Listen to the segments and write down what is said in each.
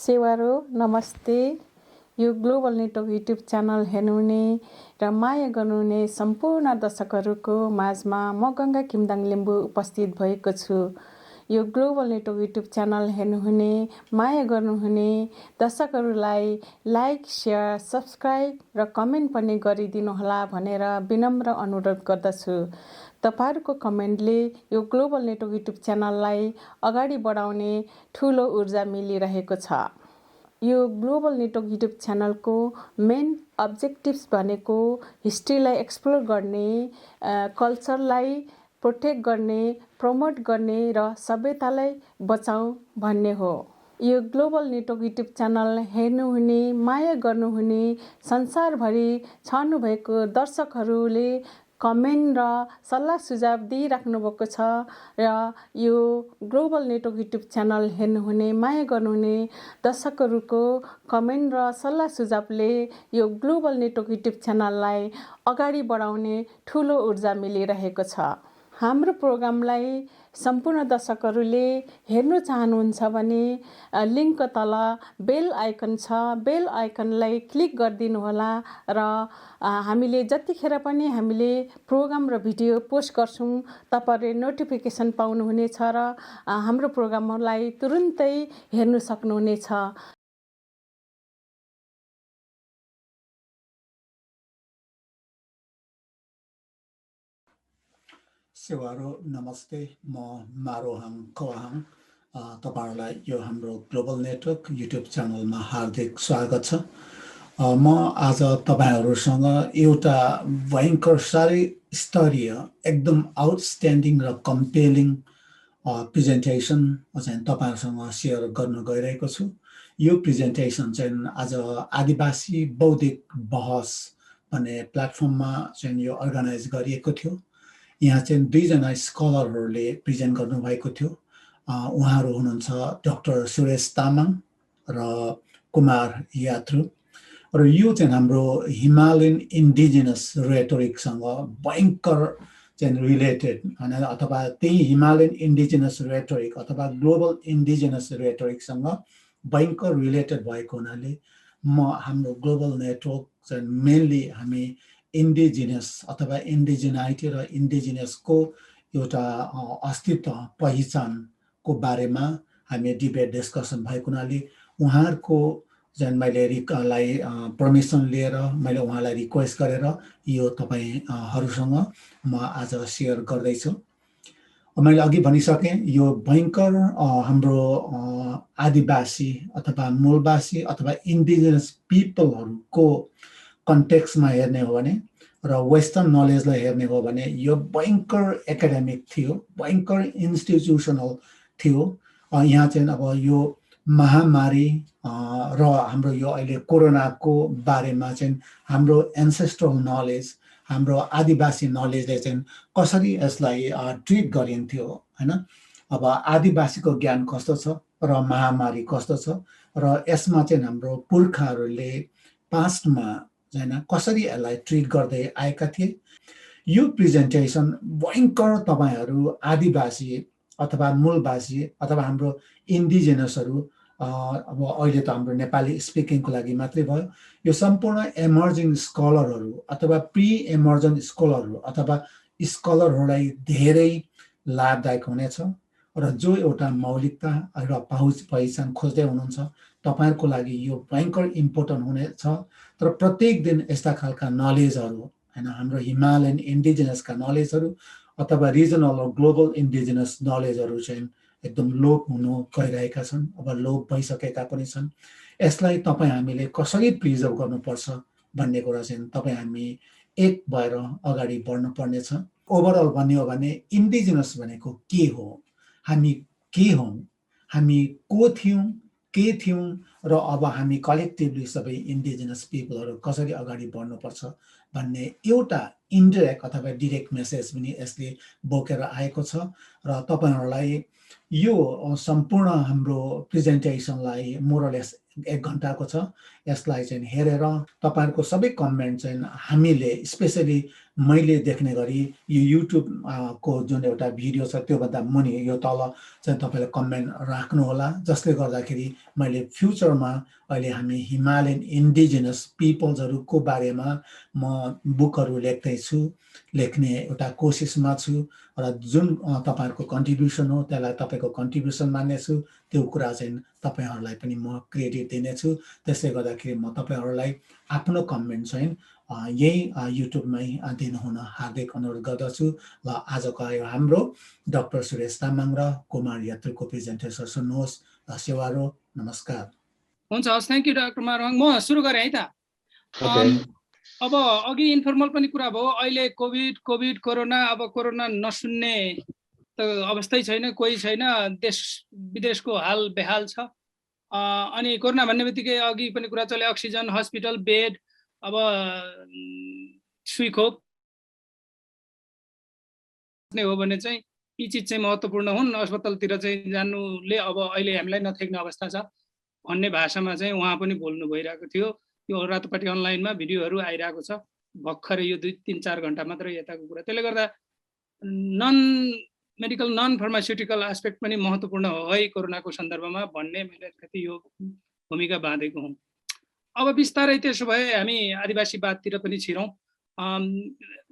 सेवारो नमस्ते। यो global network YouTube channel हेर्नुहुने र माया गर्नुहुने सम्पूर्ण दर्शकहरूको माझमा म गङ्गा किमदाङ लिम्बू उपस्थित भएको छु। यो ग्लोबल नेटवर्क युट्युब च्यानल हेर्नुहुने माया गर्नुहुने दर्शकहरूलाई लाइक, सेयर, सब्स्क्राइब र कमेन्ट पनि गरिदिनुहोला भनेर विनम्र अनुरोध गर्दछु। तपाईहरुको कमेन्टले यो ग्लोबल नेटवर्क युट्युब च्यानललाई अगाडि बढाउने ठूलो ऊर्जा मिलिरहेको छ। यो ग्लोबल नेटवर्क युट्युब च्यानलको मेन अब्जेक्टिभ्स भनेको हिस्ट्रीलाई एक्सप्लोर गर्ने, कल्चरलाई प्रोटेक्ट गर्ने, प्रमोट गर्ने र सभ्यतालाई बचाऊ भन्ने हो। यो ग्लोबल नेटवर्क युट्युब च्यानल हेर्नुहुने, माया गर्नुहुने, संसारभरि छाड्नु भएको दर्शकहरूले कमेन्ट र सल्लाह सुझाव दिइराख्नु भएको छ र यो ग्लोबल नेटवर्क युट्युब च्यानल हेर्नुहुने, माया गर्नुहुने दर्शकहरूको कमेन्ट र सल्लाह सुझावले यो ग्लोबल नेटवर्क युट्युब च्यानललाई अगाडि बढाउने ठूलो ऊर्जा मिलिरहेको छ। हाम्रो प्रोग्रामलाई सम्पूर्ण दर्शकहरूले हेर्नु चाहनुहुन्छ भने लिङ्कको तल बेल आइकन छ, बेल आइकनलाई क्लिक गरिदिनु होला र हामीले जतिखेर पनि हामीले प्रोग्राम र भिडियो पोस्ट गर्छौँ तपाईहरुले नोटिफिकेसन पाउनुहुनेछ र हाम्रो प्रोग्रामलाई तुरुन्तै हेर्नु सक्नुहुनेछ। सेवारो नमस्ते। म मारोहाङ कवाहाङ तपाईहरुलाई यो हाम्रो ग्लोबल नेटवर्क युट्युब च्यानलमा हार्दिक स्वागत छ। म आज तपाईहरुसँग एउटा भयंकर साह्रै स्तरीय एकदम आउटस्ट्यान्डिङ र कम्पेलिङ प्रेजेन्टेसन चाहिँ तपाईहरुसँग सेयर गर्न गइरहेको छु। यो प्रेजेन्टेसन चाहिँ आज आदिवासी बौद्धिक बहस भन्ने प्लेटफर्ममा चाहिँ यो अर्गनाइज गरिएको थियो। यहाँ चाहिँ दुईजना स्कलरहरूले प्रेजेन्ट गर्नुभएको थियो। उहाँहरू हुनुहुन्छ डाक्टर सुरेश तामाङ र कुमार यात्रु र यो चाहिँ हाम्रो हिमालयन इन्डिजिनस रेटोरिकसँग भयंकर चाहिँ रिलेटेड हैन, अथवा त्यही हिमालयन इन्डिजिनस रेटोरिक अथवा ग्लोबल इन्डिजिनस रेटोरिकसँग भयंकर रिलेटेड भएको हुनाले म हाम्रो ग्लोबल नेटवर्क चाहिँ मेनली हामी इन्डिजिनस अथवा इन्डिजिनाइटी र इन्डिजिनसको एउटा अस्तित्व पहिचानको बारेमा हामी डिबेट डिस्कसन भएको हुनाले उहाँहरूको चाहिँ मैले पर्मिसन लिएर मैले उहाँलाई रिक्वेस्ट गरेर यो तपाईहरुसँग म आज सेयर गर्दैछु। मैले अघि भनिसकेँ यो भयंकर हाम्रो आदिवासी अथवा मूलवासी अथवा इन्डिजिनस पिपलहरुको कन्टेक्स्टमा हेर्ने हो भने र वेस्टर्न नलेजलाई हेर्ने हो भने यो भयंकर एकाडेमिक थियो, भयंकर इन्स्टिट्युसनल थियो। यहाँ चाहिँ अब यो महामारी र हाम्रो यो अहिले कोरोनाको बारेमा चाहिँ हाम्रो एन्सेस्ट्रल नलेज, हाम्रो आदिवासी नलेजले चाहिँ कसरी यसलाई ट्रिट गरिन्थ्यो हैन। अब आदिवासीको ज्ञान कस्तो छ र महामारी कस्तो छ र यसमा चाहिँ हाम्रो पुर्खाहरूले पास्टमा हैन कसरी यसलाई ट्रिट गर्दै आएका थिए। यो प्रेजेन्टेसन भयंकर तपाईहरु आदिवासी अथवा मूलवासी अथवा हाम्रो इन्डिजिनसहरु अब अहिले त हाम्रो नेपाली स्पिकिङको लागि मात्रै भयो, यो सम्पूर्ण एमर्जिङ स्कलरहरु अथवा प्री एमर्जन स्कलरहरु अथवा स्कलरहरुलाई धेरै लाभदायक हुनेछ र जो एउटा मौलिकता र पहिचान खोज्दै हुनुहुन्छ तपाईहरुको लागि यो भयंकर इम्पोर्टेन्ट हुनेछ। तर प्रत्येक दिन यस्ता खालका नलेजहरु हैन, हाम्रो हिमालयन इन्डिजिनसका नलेजहरु अथवा रिजनल र ग्लोबल इन्डिजिनस नलेजहरु चाहिँ एकदम लोप हुनु गइरहेका छन्, अब लोप भइसकेका पनि छन्। यसलाई हामीले कसरी प्रिजर्भ गर्नुपर्छ भन्ने कुरा चाहिँ हामी एक भएर अगाडि बढ्नु पर्नेछ। ओभरअल भन्ने हो भने इन्डिजिनस भनेको के हो, हामी के हौं, हामी को थियौं, के थियौं र अब हामी कलेक्टिभली सबै इन्डिजिनस पिपलहरु कसरी अगाडि बढ्नुपर्छ भन्ने एउटा इन्डाइरेक्ट अथवा डाइरेक्ट मेसेज पनि यसले बोकेर आएको छ र तपाईहरुलाई यो सम्पूर्ण हाम्रो प्रेजेन्टेसनलाई मोरलेस 1 घण्टाको छ। यसलाई चाहिँ हेरेर तपाईहरुको सबै कमेन्ट चाहिँ हामीले स्पेशली मैले देख्ने गरी यो युट्युब को जुन एउटा भिडियो छ त्योभन्दा मुनि यो तल चाहिँ तपाईँले कमेन्ट राख्नुहोला, जसले गर्दाखेरि मैले फ्युचरमा अहिले हामी हिमालयन इन्डिजिनस पिपल्सहरूको बारेमा म बुकहरू लेख्ने एउटा कोसिसमा छु र जुन तपाईँहरूको कन्ट्रिब्युसन हो त्यसलाई तपाईँको कन्ट्रिब्युसन मान्नेछु। त्यो कुरा चाहिँ तपाईँहरूलाई पनि म क्रेडिट दिनेछु। त्यसले गर्दाखेरि म तपाईँहरूलाई आफ्नो कमेन्ट चाहिँ यही युट्युबमै दिनुहुन हार्दिक अनुरोध गर्दछु। ल आजको आयो हाम्रो डाक्टर सुरेश तामाङ र कुमार यात्रुको प्रेजेन्टेसन सुन्नुहोस्। सेवारो नमस्कार। हुन्छ, हस्, थ्याङ्क यू डाक्टर मारुहाङ। म सुरु गरेँ है त। अब अघि इन्फर्मल पनि कुरा भयो। अहिले कोभिड कोरोना, अब कोरोना नसुन्ने त अवस्थै छैन, कोही छैन। देश विदेशको हाल बेहाल छ। अनि कोरोना भन्ने बित्तिकै अघि पनि कुरा चल्यो, अक्सिजन, हस्पिटल बेड, अब सुईखोप हो भने चाहिँ यी चिज चाहिँ महत्त्वपूर्ण हुन्। अस्पतालतिर चाहिँ जानुले अब अहिले हामीलाई नथेक्ने अवस्था छ भन्ने भाषामा चाहिँ उहाँ पनि बोल्नु भइरहेको थियो। यो रातोपाटी अनलाइनमा भिडियोहरू आइरहेको छ भर्खरै, यो 2-3-4 घण्टा मात्रै यताको कुरा। त्यसले गर्दा non medical non pharmaceutical aspect पनि महत्त्वपूर्ण हो है कोरोनाको सन्दर्भमा भन्ने मैले अलिकति यो भूमिका बाँधेको हुँ। अब बिस्तारै त्यसो भए हामी आदिवासीवादतिर पनि छिरौँ।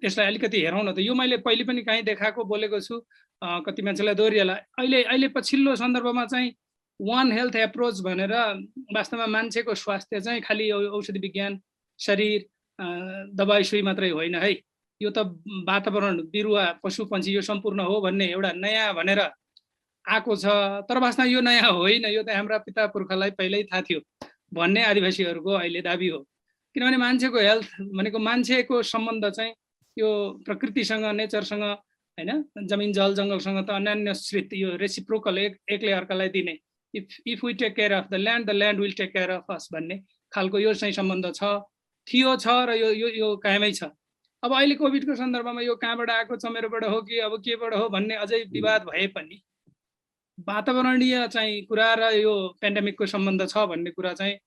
त्यसलाई अलिकति हेरौँ न त। यो मैले पहिले पनि कहीँ देखाएको बोलेको छु, कति मान्छेलाई दोहोरिएला। अहिले पछिल्लो सन्दर्भमा चाहिँ वान हेल्थ एप्रोच भनेर वास्तवमा मान्छेको स्वास्थ्य चाहिँ खालि औषधि विज्ञान, शरीर, दबाई सुई मात्रै होइन है। यो त वातावरण, बिरुवा, पशु पन्छी यो सम्पूर्ण हो भन्ने एउटा नयाँ भनेर आएको छ। तर वास्तवमा यो नयाँ होइन, यो त हाम्रा पिता पुर्खालाई पहिल्यै थाहा थियो भन्ने आदिवासीहरूको अहिले दाबी हो। किनभने मान्छेको हेल्थ भनेको मान्छेको सम्बन्ध चाहिँ यो प्रकृतिसँग, नेचरसँग हैन, जमिन जल जङ्गलसँग त अन्यान्यश्रित, यो रेसिप्रोकल, एकले अर्कालाई दिने। If we take care of the land will take care of us भन्ने खालको यो चाहिँ सम्बन्ध थियो र यो कायमै छ। अब अहिले कोभिडको सन्दर्भमा यो कहाँबाट आएको छ, मेरोबाट हो कि अब केबाट हो भन्ने अझै विवाद भए पनि वातावरणीय चाहिँ कुरा र यो पेन्डेमिकको सम्बन्ध छ भन्ने कुरा चाहिँ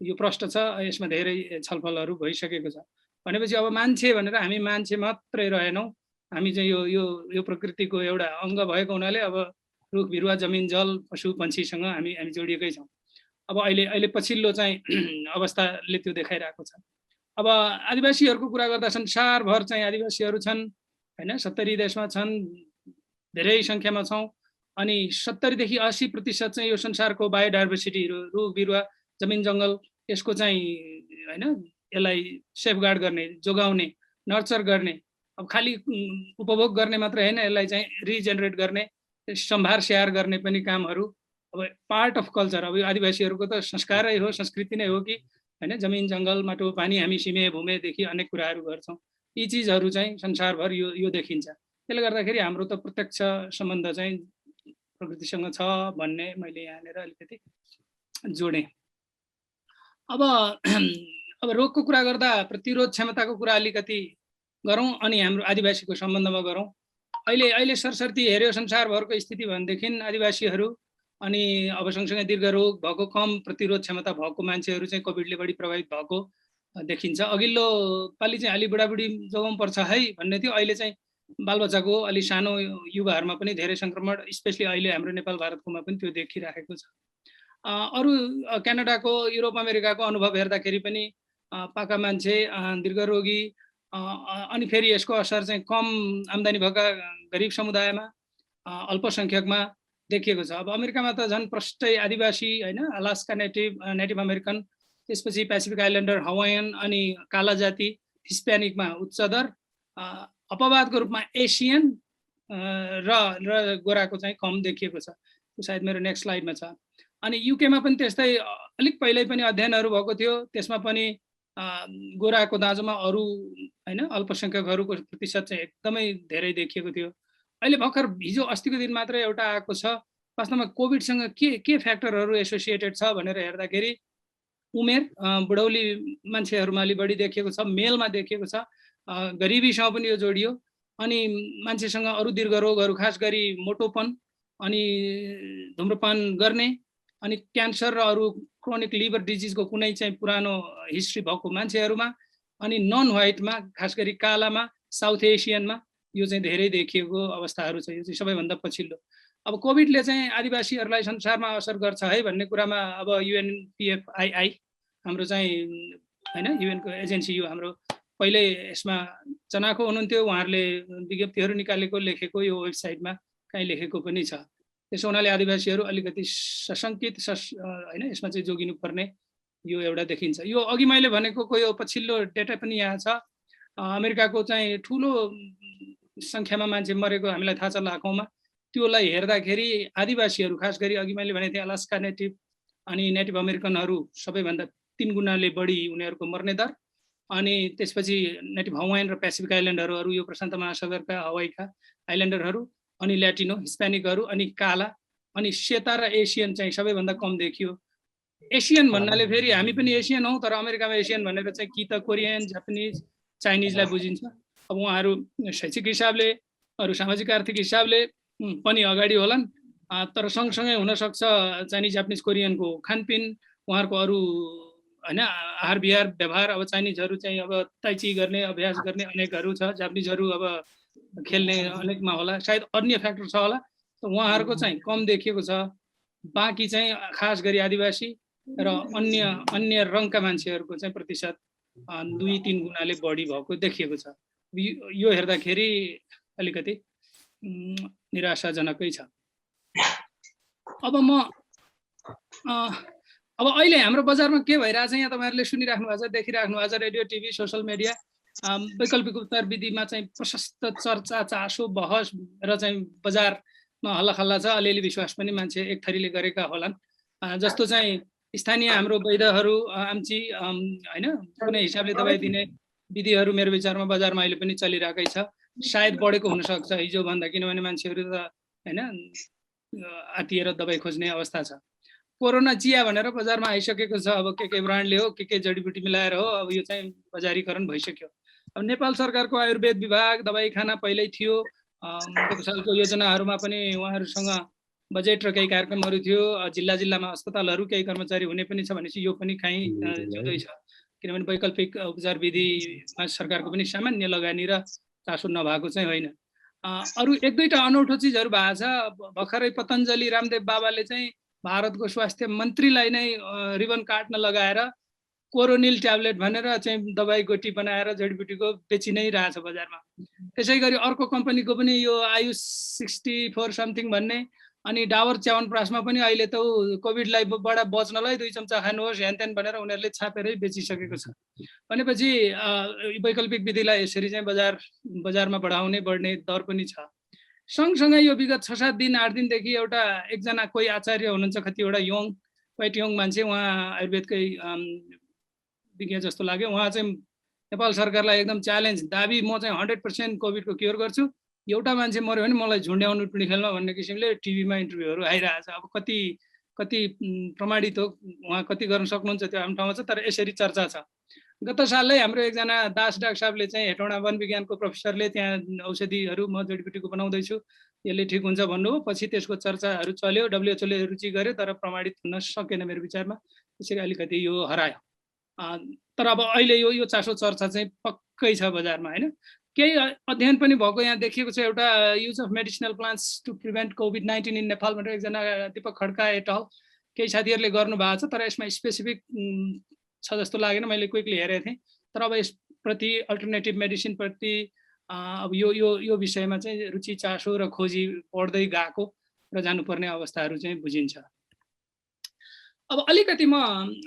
यो प्रष्ट छ। यसमा धेरै छलफलहरू भइसकेको छ। भनेपछि अब मान्छे भनेर हामी मान्छे मात्रै रहेनौँ, हामी चाहिँ यो प्रकृतिको एउटा अङ्ग भएको हुनाले अब रुख बिरुवा, जमिन जल, पशु पन्छीसँग हामी जोडिएकै छौँ। अब अहिले पछिल्लो चाहिँ अवस्थाले त्यो देखाइरहेको छ। अब आदिवासीहरूको कुरा गर्दा संसारभर चाहिँ आदिवासीहरू छन् हैन, 70 देशमा छन्, धेरै सङ्ख्यामा छौँ। अनि 70 देखि 80% चाहिँ यो संसारको बायोडाइभर्सिटी, रुख बिरुवा, जमिन जङ्गल, यसको चाहिँ हैन, यसलाई सेफगार्ड गर्ने, जोगाउने, नर्चर गर्ने, अब खालि उपभोग गर्ने मात्र होइन, यसलाई चाहिँ रिजेनेरेट गर्ने, सम्भार स्याहार गर्ने पनि कामहरू अब पार्ट अफ कल्चर। अब यो आदिवासीहरूको त संस्कारै हो, संस्कृति नै हो कि हैन, जमिन जङ्गल, माटो पानी, हामी सिमे भूमेदेखि अनेक कुराहरू गर्छौँ। यी चिजहरू चाहिँ संसारभर यो देखिन्छ। त्यसले गर्दाखेरि हाम्रो त प्रत्यक्ष सम्बन्ध चाहिँ प्रकृतिसँग छ भन्ने मैले यहाँनिर अलिकति जोडेँ। अब रोगको कुरा गर्दा प्रतिरोध क्षमताको कुरा अलिकति गरौँ अनि हाम्रो आदिवासीको सम्बन्धमा गरौँ। अहिले सरसर्ती हेऱ्यो संसारभरको स्थिति भनेदेखि आदिवासीहरू अनि अब सँगसँगै दीर्घ रोग भएको, कम प्रतिरोध क्षमता भएको मान्छेहरू चाहिँ कोभिडले बढी प्रभावित भएको देखिन्छ। अघिल्लो पालि चाहिँ अलि बुढाबुढी जोगाउनु पर्छ है भन्ने थियो। अहिले चाहिँ बालबच्चाको अलि सानो युवाहरूमा पनि धेरै सङ्क्रमण, स्पेसली अहिले हाम्रो नेपाल भारतकोमा पनि त्यो देखिराखेको छ। अरू क्यानाडाको, युरोप अमेरिकाको अनुभव हेर्दाखेरि पनि पाका मान्छे, दीर्घरोगी, अनि फेरि यसको असर चाहिँ कम आम्दानी भएका गरिब समुदायमा, अल्पसङ्ख्यकमा देखिएको छ। अब अमेरिकामा त झन् प्रष्टै आदिवासी होइन, अलास्का नेटिभ अमेरिकन, त्यसपछि पेसिफिक आइल्यान्डर, हवाइयन, अनि काला जाति, हिस्प्यानिकमा उच्च दर, अपवादको रूपमा एसियन र गोराको चाहिँ कम देखिएको छ। त्यो सायद मेरो नेक्स्ट स्लाइडमा छ। अनि युकेमा पनि त्यस्तै अलिक पहिल्यै पनि अध्ययनहरू भएको थियो, त्यसमा पनि गोराको दाँजोमा अरू हैन अल्पसङ्ख्यकहरूको प्रतिशत चाहिँ एकदमै धेरै देखिएको थियो। अहिले भर्खर हिजो अस्तिको दिन मात्रै एउटा आएको छ। वास्तवमा कोभिडसँग के फ्याक्टरहरू एसोसिएटेड छ भनेर हेर्दाखेरि उमेर, बुढौली मान्छेहरूमा अलि बढी देखिएको छ, मेलमा देखिएको छ, गरिबीसँग पनि यो जोडियो, अनि मान्छेसँग अरू दीर्घ रोगहरू, खास गरी मोटोपन, अनि धुम्रपान गर्ने, अनि क्यान्सर र अरू क्रोनिक लिभर डिजिजको कुनै चाहिँ पुरानो हिस्ट्री भएको मान्छेहरूमा, अनि नन व्हाइटमा, खास गरी कालामा साउथ एसियनमा यो चाहिँ धेरै देखिएको अवस्थाहरू छ। यो चाहिँ सबैभन्दा पछिल्लो। अब कोभिडले चाहिँ आदिवासीहरूलाई संसारमा असर गर्छ है भन्ने कुरामा अब UNPFII हाम्रो चाहिँ होइन युएनको एजेन्सी यो हाम्रो पहिले यसमा चनाखो हुनुहुन्थ्यो, उहाँहरूले विज्ञप्तिहरू निकालेको लेखेको यो वेबसाइटमा कहीँ लेखेको पनि छ। त्यसो हुनाले आदिवासीहरू अलिकति सशङ्कित होइन यसमा चाहिँ जोगिनुपर्ने यो एउटा देखिन्छ। यो अघि मैले भनेको यो पछिल्लो डेटा पनि यहाँ छ। अमेरिकाको चाहिँ ठुलो सङ्ख्यामा मान्छे मरेको हामीलाई थाहा छ लाखौँमा, त्योलाई हेर्दाखेरि आदिवासीहरू खास गरी अघि मैले भनेको थिएँ अलास्का नेटिभ अनि नेटिभ अमेरिकनहरू सबैभन्दा 3 गुणाले बढी उनीहरूको मर्ने दर, अनि त्यसपछि नेटिभ हवाइन र पेसिफिक आइल्यान्डरहरू यो प्रशान्त महासागरका हवाईका आइल्यान्डरहरू, अनि ल्याटिनो हिस्प्यानिकहरू, अनि काला, अनि सेता र एसियन चाहिँ सबैभन्दा कम देखियो। एसियन भन्नाले फेरि हामी पनि एसियन हौँ, तर अमेरिकामा एसियन भनेर चाहिँ कि त कोरियन, जापानिज, चाइनिजलाई बुझिन्छ। अब उहाँहरू शैक्षिक हिसाबले अरू सामाजिक आर्थिक हिसाबले पनि अगाडि होलान्, तर सँगसँगै हुनसक्छ चाइनिज, जापानिज, कोरियनको खानपिन, उहाँहरूको अरू होइन आहार विहार व्यवहार। अब चाइनिजहरू चाहिँ अब ताइची गर्ने अभ्यास गर्ने अनेकहरू छ, जापानिजहरू अब खेल्ने अनेकमा होला, सायद अन्य फ्याक्टर छ होला। उहाँहरूको चाहिँ कम देखिएको छ। बाँकी चाहिँ खास गरी आदिवासी र अन्य रङका मान्छेहरूको चाहिँ प्रतिशत 2-3 गुणाले बढी भएको देखिएको छ। यो हेर्दाखेरि अलिकति निराशाजनकै छ। अब अहिले हाम्रो बजारमा के भइरहेछ यहाँ तपाईँहरूले सुनिराख्नु भएको छ, देखिराख्नु भएको छ, रेडियो, टिभी, सोसल मिडिया। वैकल्पिक उपचार विधिमा चाहिँ प्रशस्त चर्चा, चासो, बहस र चाहिँ बजारमा हल्लाखल्ला छ। अलिअलि विश्वास पनि मान्छे एक थरीले गरेका होलान्। जस्तो चाहिँ स्थानीय हाम्रो वैद्यहरू आम्ची होइन कुनै हिसाबले दबाई दिने विधिहरू मेरो विचारमा बजारमा अहिले पनि चलिरहेकै छ। सायद बढेको हुनसक्छ हिजोभन्दा, किनभने मान्छेहरू त होइन आतिएर दबाई खोज्ने अवस्था छ। कोरोना चिया भनेर बजारमा आइसकेको छ। अब के ब्रान्डले हो, के जडीबुटी मिलाएर हो, अब यो चाहिँ बजारीकरण भइसक्यो। अब नेपाल सरकारको आयुर्वेद विभाग दबाई खाना पहिल्यै थियो। गत सालको योजनाहरूमा पनि उहाँहरूसँग बजेट र केही कार्यक्रमहरू थियो। जिल्लामा अस्पतालहरू केही कर्मचारी हुने पनि छ भनेपछि यो पनि कहीँ जिउँदै छ, किनभने वैकल्पिक उपचार विधिमा सरकारको पनि सामान्य लगानी र चासो नभएको चाहिँ होइन। अरू 1-2टा अनौठो चिजहरू भएको छ। भर्खरै पतञ्जली रामदेव बाबाले चाहिँ भारतको स्वास्थ्य मन्त्रीलाई नै रिबन काट्न लगाएर कोरोनिल ट्याब्लेट भनेर चाहिँ दबाई गोटी बनाएर जडीबुटीको बेची नै रहेछ बजारमा। त्यसै गरी अर्को कम्पनीको पनि यो आयुष 64 समथिङ भन्ने, अनि डाबर च्यवनप्रासमा पनि अहिले त कोभिडलाई बडा बच्नलाई 2 चम्चा खानुहोस् ह्यान भनेर उनीहरूले छापेरै बेचिसकेको छ। भनेपछि वैकल्पिक विधिलाई यसरी चाहिँ बजारमा बढ्ने दर पनि छ। सँगसँगै यो विगत 6-7 दिन 8 दिनदेखि एकजना कोही आचार्य हुनुहुन्छ, कतिवटा क्वाइट यङ मान्छे, उहाँ आयुर्वेदकै विज्ञ जस्तो लाग्यो। उहाँ चाहिँ नेपाल सरकारलाई एकदम च्यालेन्ज दाबी, म चाहिँ 100% कोभिडको क्योर गर्छु, एउटा मान्छे मऱ्यो भने मलाई झुन्ड्याउनु टुडी खेल्न भन्ने किसिमले टिभीमा इन्टरभ्यूहरू आइरहेछ। अब कति प्रमाणित हो, उहाँ कति गर्न सक्नुहुन्छ त्यो आफ्नो ठाउँमा छ, तर यसरी चर्चा छ। गत सालै हाम्रो एकजना दास डाक्टर साहबले चाहिँ हेटौँडा वन विज्ञानको प्रोफेसरले त्यहाँ औषधिहरू म जडीबुटीको बनाउँदैछु, यसले ठिक हुन्छ भन्नुभयो। पछि त्यसको चर्चाहरू चल्यो, WHO ले रुचि गर्यो, तर प्रमाणित हुन सकेन मेरो विचारमा। त्यसरी अलिकति यो हरायो। तर अब अहिले यो चासो चर्चा चाहिँ पक्कै छ बजारमा होइन। केही अध्ययन पनि भएको यहाँ देखिएको छ। एउटा use of medicinal plants to prevent COVID-19 in Nepal भनेर एकजना दीपक खड्का एट अल केही साथीहरूले गर्नुभएको छ, तर यसमा स्पेसिफिक छ जस्तो लागेन। मैले क्विकली हेरेको थिएँ, तर अब यसप्रति अल्टरनेटिभ मेडिसिनप्रति अब यो विषयमा चाहिँ रुचि, चासो र खोजी बढ्दै गएको र जानुपर्ने अवस्थाहरू चाहिँ बुझिन्छ। अब अलिकति म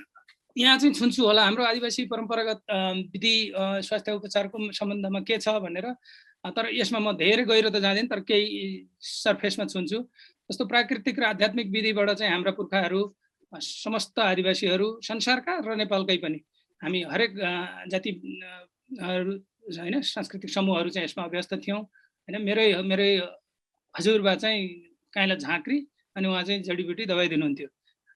यहाँ चाहिँ छुन्छु होला हाम्रो आदिवासी परम्परागत विधि स्वास्थ्य उपचारको सम्बन्धमा के छ भनेर, तर यसमा म धेरै गहिरो त जाँदैन, तर केही सर्फेसमा छुन्छु। जस्तो प्राकृतिक र आध्यात्मिक विधिबाट चाहिँ हाम्रा पुर्खाहरू समस्त आदिवासीहरू संसारका र नेपालकै पनि हामी हरेक जाति होइन सांस्कृतिक समूहहरू चाहिँ यसमा अभ्यस्त थियौँ होइन। मेरै हजुरबा चाहिँ काइँला झाँक्री, अनि उहाँ चाहिँ जडीबुटी दबाई दिनुहुन्थ्यो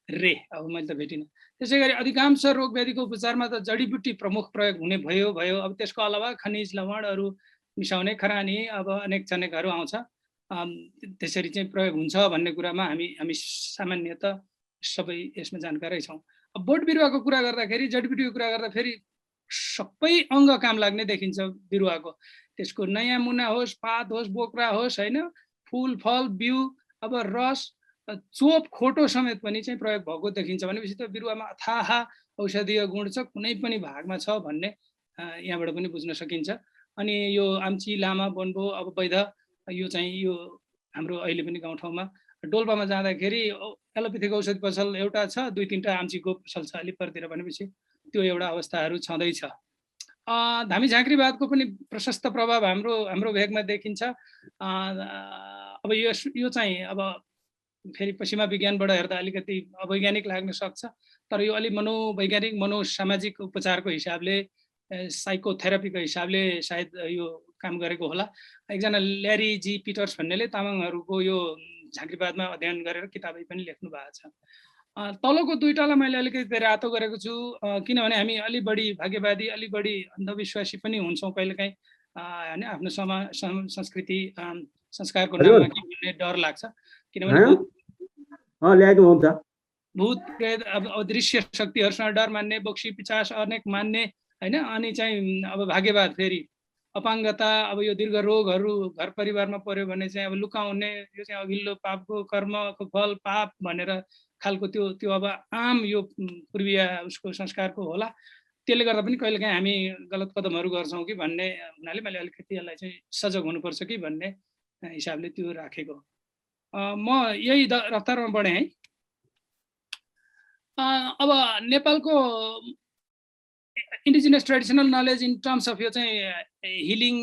रे। अब मैले त भेटिनँ। त्यसै गरी अधिकांश रोग व्याधिको उपचारमा त जडीबुटी प्रमुख प्रयोग हुने भयो। अब त्यसको अलावा खनिज लवणहरू मिसाउने खरानी अब अनेक चनेकहरू आउँछ, त्यसरी चाहिँ प्रयोग हुन्छ भन्ने कुरामा हामी सामान्यतः सबै यसमा जानकारै छौँ। अब बोट बिरुवाको कुरा गर्दाखेरि, जडीबुटीको कुरा गर्दा फेरि सबै अङ्ग काम लाग्ने देखिन्छ बिरुवाको। त्यसको नयाँ मुना होस्, पात होस्, बोक्रा होस्, होइन, फुल फल बिउ, अब रस, चोप खोटो समेत पनि चाहिँ प्रयोग भएको देखिन्छ। भनेपछि त्यो बिरुवामा अथाह औषधीय गुण छ, कुनै पनि भागमा छ भन्ने यहाँबाट पनि बुझ्न सकिन्छ। अनि यो आम्ची, लामा, बनबो, अब वैध यो चाहिँ यो हाम्रो अहिले पनि गाउँठाउँमा डोल्पामा जाँदाखेरि एलोपेथिक औषधि पसल एउटा छ, 2-3टा आम्चीको पसल छ अलिपुरतिर, भनेपछि त्यो एउटा अवस्थाहरू छँदैछ। धामी झाँक्रीवादको पनि प्रशस्त प्रभाव हाम्रो भेगमा देखिन्छ। अब यो चाहिँ अब फेरि पश्चिमा विज्ञानबाट हेर्दा अलिकति अवैज्ञानिक लाग्न सक्छ, तर यो अलि मनोवैज्ञानिक मनोसामाजिक उपचारको हिसाबले, साइकोथेरापीको हिसाबले सायद यो काम गरेको होला। एकजना ल्यारी जी पिटर्स भन्नेले तामाङहरूको यो झाँक्रीवादमा अध्ययन गरेर किताबै पनि लेख्नु भएको छ। तलको दुईटालाई मैले अलिकति रातो गरेको छु, किनभने हामी अलि बढी भाग्यवादी, अलि बढी अन्धविश्वासी पनि हुन्छौँ कहिलेकाहीँ, होइन, आफ्नो संस्कृति संस्कारको नाममा के भन्ने डर लाग्छ। किनभने ल्याएको हुन्छ भूत प्रेत, अब अदृश्य शक्तिहरूसँग डर मान्ने, बोक्सी पिचास अनेक मान्ने, होइन। अनि चाहिँ अब भाग्यवाद, फेरि अपाङ्गता, अब यो दीर्घ रोगहरू घर परिवारमा पर्यो भने चाहिँ अब लुकाउने, यो चाहिँ अघिल्लो पापको कर्मको फल पाप भनेर खालको त्यो अब आम यो पूर्वीय उसको संस्कारको होला। त्यसले गर्दा पनि कहिलेकाहीँ हामी गलत कदमहरू गर्छौँ कि भन्ने हुनाले मैले अलिकति यसलाई चाहिँ सजग हुनुपर्छ कि भन्ने हिसाबले त्यो राखेको। म यही रफ्तारमा बढेँ है। अब नेपालको indigenous traditional knowledge in terms of यो चाहिँ हिलिङ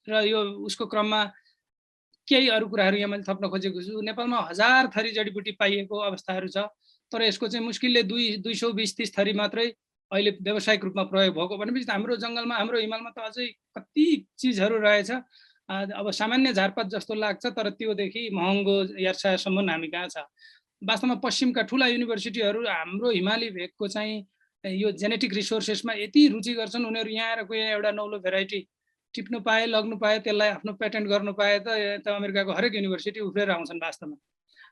र यो उसको क्रममा केही अरू कुराहरू यहाँ मैले थप्न खोजेको छु। नेपालमा 1000 थरी जडीबुटी पाइएको अवस्थाहरू छ, तर यसको चाहिँ मुस्किलले 220-30 थरी मात्रै अहिले व्यावसायिक रूपमा प्रयोग भएको। भनेपछि हाम्रो जङ्गलमा, हाम्रो हिमालमा त अझै कति चिजहरू रहेछ। अब सामान्य झारपात जस्तो लाग्छ, तर त्योदेखि महँगो यार्सासम्म हामी कहाँ छ। वास्तवमा पश्चिमका ठुला युनिभर्सिटीहरू हाम्रो हिमाली भेगको चाहिँ यो जेनेटिक रिसोर्सेसमा यति रुचि गर्छन्, उनीहरू यहाँ आएर कोही एउटा नौलो भेराइटी टिप्नु पाए, लग्नु पाए, त्यसलाई आफ्नो पेटेन्ट गर्नु पाए त अमेरिकाको हरेक युनिभर्सिटी उफ्रेर आउँछन् वास्तवमा।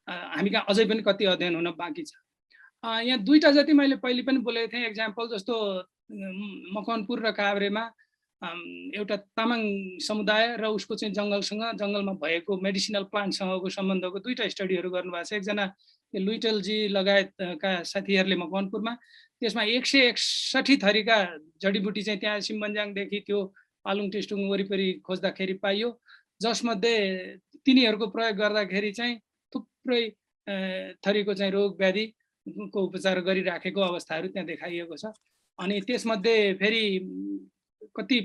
हामी कहाँ अझै पनि कति अध्ययन हुन बाँकी छ। यहाँ दुईटा जति मैले पहिले पनि बोलेको थिएँ एक्जाम्पल, जस्तो मकवानपुर र काभ्रेमा एउटा तामाङ समुदाय र उसको चाहिँ जङ्गलमा भएको मेडिसिनल प्लान्टसँगको सम्बन्धको दुईटा स्टडीहरू गर्नुभएको छ। एकजना लुइटेलजी लगायतका साथीहरूले मकवानपुरमा, त्यसमा 161 थरीका जडीबुटी चाहिँ त्यहाँ सिम्बन्जाङदेखि त्यो पालुङ टेस्टुङ वरिपरि खोज्दाखेरि पाइयो, जसमध्ये तिनीहरूको प्रयोग गर्दाखेरि चाहिँ थुप्रै थरीको चाहिँ रोग व्याधिको उपचार गरिराखेको अवस्थाहरू त्यहाँ देखाइएको छ। अनि त्यसमध्ये फेरि कति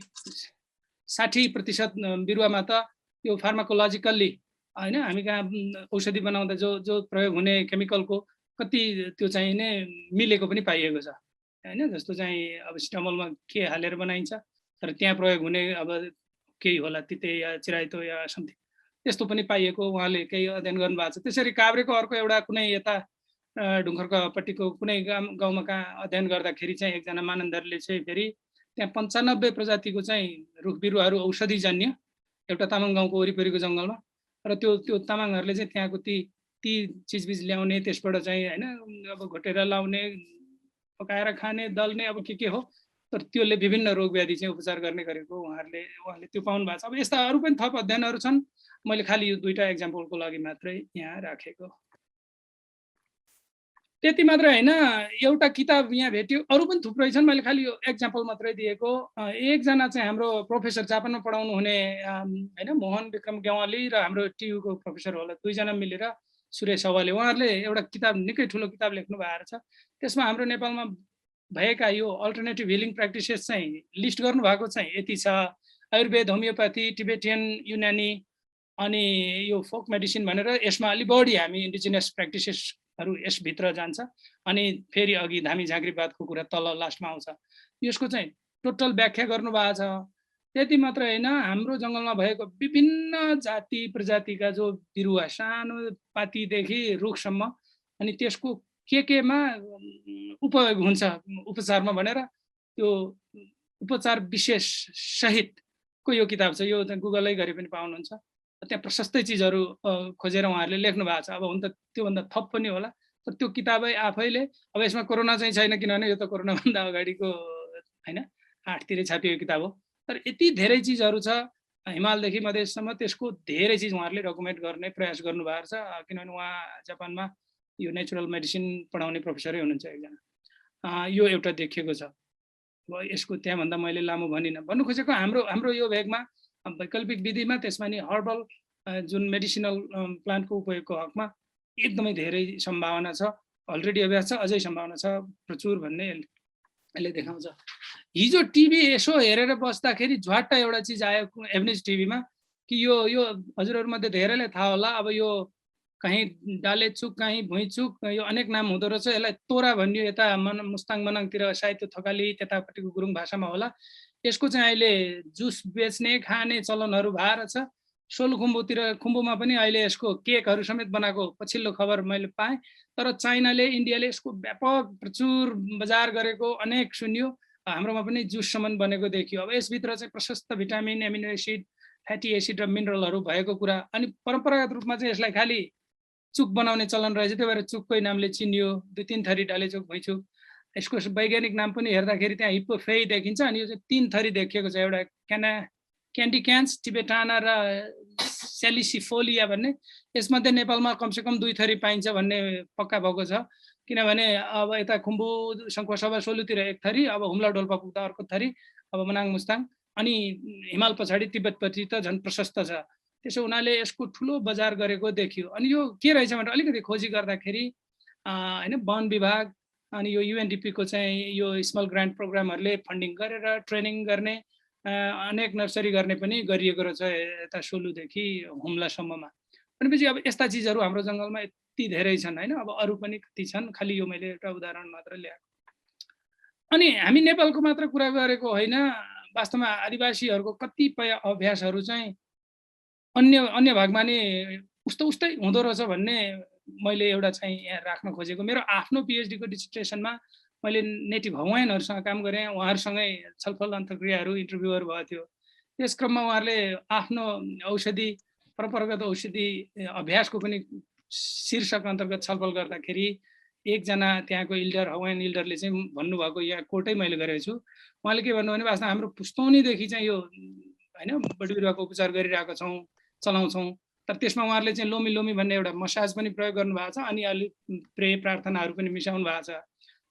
60% बिरुवामा त यो फार्माकोलोजिकल्ली, होइन, हामी कहाँ औषधि बनाउँदा जो प्रयोग हुने केमिकलको कति त्यो चाहिँ नै मिलेको पनि पाइएको छ, होइन। जस्तो चाहिँ अब सिटामोलमा के हालेर बनाइन्छ, तर त्यहाँ प्रयोग हुने अब केही होला, तिते या चिराइतो या समथिङ, त्यस्तो पनि पाइएको उहाँले केही अध्ययन गर्नुभएको छ। त्यसरी काभ्रेको अर्को एउटा कुनै यता ढुङ्खरकापट्टिको कुनै गाउँमा कहाँ अध्ययन गर्दाखेरि चाहिँ एकजना मानन्दरले चाहिँ फेरि त्यहाँ 95 प्रजातिको चाहिँ रुख बिरुवाहरू औषधिजन्य एउटा तामाङ गाउँको वरिपरिको जङ्गलमा, र त्यो तामाङहरूले चाहिँ त्यहाँको ती चिजबिज ल्याउने, त्यसबाट चाहिँ, होइन, अब घोटेर लाउने, पकाएर खाने, दल्ने, अब के हो, तर त्यसले विभिन्न रोग व्याधि चाहिँ उपचार गर्ने गरेको उहाँले त्यो पाउनु भएको छ। अब यस्ता अरू पनि थप अध्ययनहरू छन्, मैले खालि यो दुईटा एक्जाम्पलको लागि मात्रै यहाँ राखेको। त्यति मात्रै होइन, एउटा किताब यहाँ भेट्यो, अरू पनि थुप्रै छन्, मैले खालि यो एक्जाम्पल मात्रै दिएको। एकजना चाहिँ हाम्रो प्रोफेसर जापानमा पढाउनु हुने, होइन, मोहन विक्रम गेवाली र हाम्रो टियुको प्रोफेसर होला, दुईजना मिलेर सुरेश हवाले, उहाँहरूले एउटा किताब, निकै ठुलो किताब लेख्नु भएको छ। त्यसमा हाम्रो नेपालमा भएका यो अल्टरनेटिभ हिलिङ प्र्याक्टिसेस चाहिँ लिस्ट गर्नुभएको चाहिँ यति छ: आयुर्वेद, होमियोप्याथी, टिबेटियन, युनानी, अनि यो फोक मेडिसिन भनेर यसमा अलि बढी हामी इन्डिजिनियस प्र्याक्टिसेसहरू यसभित्र जान्छ। अनि फेरि अघि धामी झाँक्रीवादको कुरा तल लास्टमा आउँछ। यसको चाहिँ टोटल व्याख्या गर्नुभएको छ। त्यति मात्र होइन, हाम्रो जङ्गलमा भएको विभिन्न जाति प्रजातिका जो बिरुवा, सानो पातीदेखि रुखसम्म, अनि त्यसको केमा उपयोग हुन्छ उपचारमा भनेर त्यो उपचार विशेष सहितको यो किताब छ। यो गुगलै गरे पनि पाउनुहुन्छ। त्यहाँ प्रशस्तै चिजहरू खोजेर उहाँहरूले लेख्नु भएको छ। अब हुन त त्योभन्दा थप पनि होला, तर त्यो किताबै आफैले, अब यसमा कोरोना चाहिँ छैन, किनभने यो त कोरोनाभन्दा अगाडिको हैन 8 तिरै छापिएको किताब हो। तर यति धेरै चिजहरू छ हिमालदेखि मधेससम्म, त्यसको धेरै चिज उहाँहरूले डकुमेन्ट गर्ने प्रयास गर्नुभएको छ। किनभने उहाँ जापानमा यो नेचुरल मेडिसिन पढाउने प्रोफेसरै हुनुहुन्छ एकजना। यो एउटा देखिएको छ। अब यसको त्यहाँभन्दा मैले लामो भनिनँ। भन्नु खोजेको हाम्रो यो भेगमा वैकल्पिक विधिमा त्यसमा नि हर्बल जुन मेडिसिनल प्लान्टको उपयोगको हकमा एकदमै धेरै सम्भावना छ। अलरेडी अभ्यास छ, अझै सम्भावना छ प्रचुर भन्ने यसले देखाउँछ। हिजो टिभी यसो हेरेर बस्दाखेरि झ्वाट्ट एउटा चिज आयो एभरेज टिभीमा कि यो हजुरहरूमध्ये धेरैलाई थाहा होला, अब यो कहीँ डालेचुक कहीँ भुइँचुक यो अनेक नाम हुँदो रहेछ। यसलाई तोरा भनियो यता मुस्ताङ मनाङतिर, सायद त्यो थकाली त्यतापट्टिको गुरुङ भाषामा होला। यसको चाहिँ अहिले जुस बेच्ने खाने चलनहरू भएर छ। खुम्बुमा पनि अहिले यसको केकहरू समेत बनाएको पछिल्लो खबर मैले पाएँ। तर चाइनाले इन्डियाले यसको व्यापक प्रचुर बजार गरेको अनेक सुनियो। हाम्रोमा पनि जुससम्म बनेको देखियो। अब यसभित्र चाहिँ प्रशस्त vitamin, amino acid, fatty acid र मिनरलहरू भएको कुरा। अनि परम्परागत रूपमा चाहिँ यसलाई खालि चुक बनाउने चलन रहेछ, त्यही भएर चुककै नामले चिनियो। 2-3 थरी डालेचुक भुइँचुक। यसको वैज्ञानिक नाम पनि हेर्दाखेरि त्यहाँ हिप्पोफेई देखिन्छ। अनि यो चाहिँ 3 थरी देखिएको छ, एउटा क्यान्डिक्यान्स टिबेटाना र सेलिसिफोलिया भन्ने। यसमध्ये नेपालमा कमसेकम 2 थरी पाइन्छ भन्ने पक्का भएको छ। किनभने अब यता खुम्बु सङ्खुवासभा सोलुतिर 1 थरी, अब हुम्ला डोल्पा पुग्दा अर्को थरी, अब मनाङ मुस्ताङ, अनि हिमाल पछाडि तिब्बतपछि त झन् प्रशस्त छ। त्यसो हुनाले यसको ठुलो बजार गरेको देखियो। अनि यो के रहेछ भनेर अलिकति खोजी गर्दाखेरि हैन वन विभाग अनि यो युएनडिपीको चाहिँ यो स्मल ग्रान्ट प्रोग्रामहरूले फन्डिङ गरेर ट्रेनिङ गर्ने अनेक नर्सरी गर्ने पनि गरिएको रहेछ यता सोलुदेखि हुम्लासम्ममा। भनेपछि अब यस्ता चिजहरू हाम्रो जङ्गलमा यति धेरै छन् हैन। अब अरू पनि कति छन्, खालि यो मैले एउटा उदाहरण मात्र ल्याएको। अनि हामी नेपालको मात्र कुरा गरेको होइन, वास्तवमा आदिवासीहरूको कतिपय अभ्यासहरू चाहिँ अन्य भागमा नि उस्तै हुँदो रहेछ भन्ने मैले एउटा चाहिँ यहाँ राख्न खोजेको। मेरो आफ्नो पिएचडीको डिसर्टेसनमा मैले नेटिभ हवाइनहरूसँग काम गरेँ। उहाँहरूसँगै छलफल अन्तर्क्रियाहरू इन्टरभ्यूहरू भएको थियो। त्यस क्रममा उहाँहरूले आफ्नो औषधि परम्परागत औषधि अभ्यासको पनि शीर्षक अन्तर्गत छलफल गर्दाखेरि एकजना त्यहाँको इल्डर, हवाइन इल्डरले चाहिँ भन्नुभएको, यहाँ कोर्टै मैले गरेको छु। उहाँले के भन्नु भने वास्तवमा हाम्रो पुस्तौनीदेखि चाहिँ यो हैन बडी बिरुवाको उपचार गरिरहेको छौँ, चलाउँछौँ। तर त्यसमा उहाँहरूले चाहिँ लोमी भन्ने एउटा मसाज पनि प्रयोग गर्नुभएको छ। अनि अलिक प्रे प्रार्थनाहरू पनि मिसाउनु भएको छ।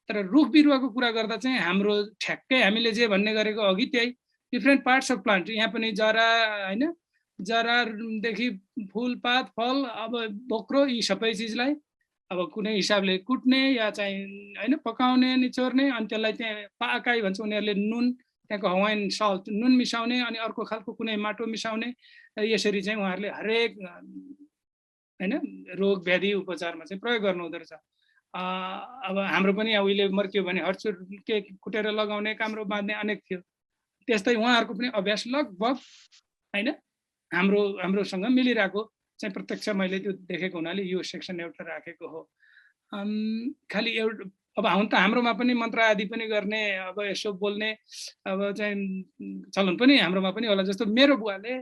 तर रुख बिरुवाको कुरा गर्दा चाहिँ हाम्रो ठ्याक्कै हामीले जे भन्ने गरेको अघि त्यही डिफ्रेन्ट पार्ट्स अफ प्लान्ट, यहाँ पनि जरा हैन, जरादेखि फुलपात फल अब बोक्रो यी सबै चिजलाई अब कुनै हिसाबले कुट्ने या चाहिँ हैन पकाउने निचोर्ने, अनि त्यसलाई चाहिँ पाकाई भन्छ उनीहरूले, नुन त्यहाँको हवाइन सल्ट नुन मिसाउने, अनि अर्को खालको कुनै माटो मिसाउने। यसरी चाहिँ उहाँहरूले हरेक हैन रोग व्याधि उपचारमा चाहिँ प्रयोग गर्नु हुँदो रहेछ। अब हाम्रो पनि उहिले मर्क्यो भने हर्चुर के कुटेर लगाउने, काम्रो बाँध्ने अनेक थियो। त्यस्तै उहाँहरूको पनि अभ्यास लगभग हैन हाम्रोसँग मिलिरहेको चाहिँ प्रत्यक्ष मैले त्यो देखेको हुनाले यो सेक्सन एउटा राखेको हो। खालि एउटा अब हुन त हाम्रोमा पनि मन्त्र आदि पनि गर्ने, अब यसो बोल्ने अब चाहिँ चलन पनि हाम्रोमा पनि होला। जस्तो मेरो बुवाले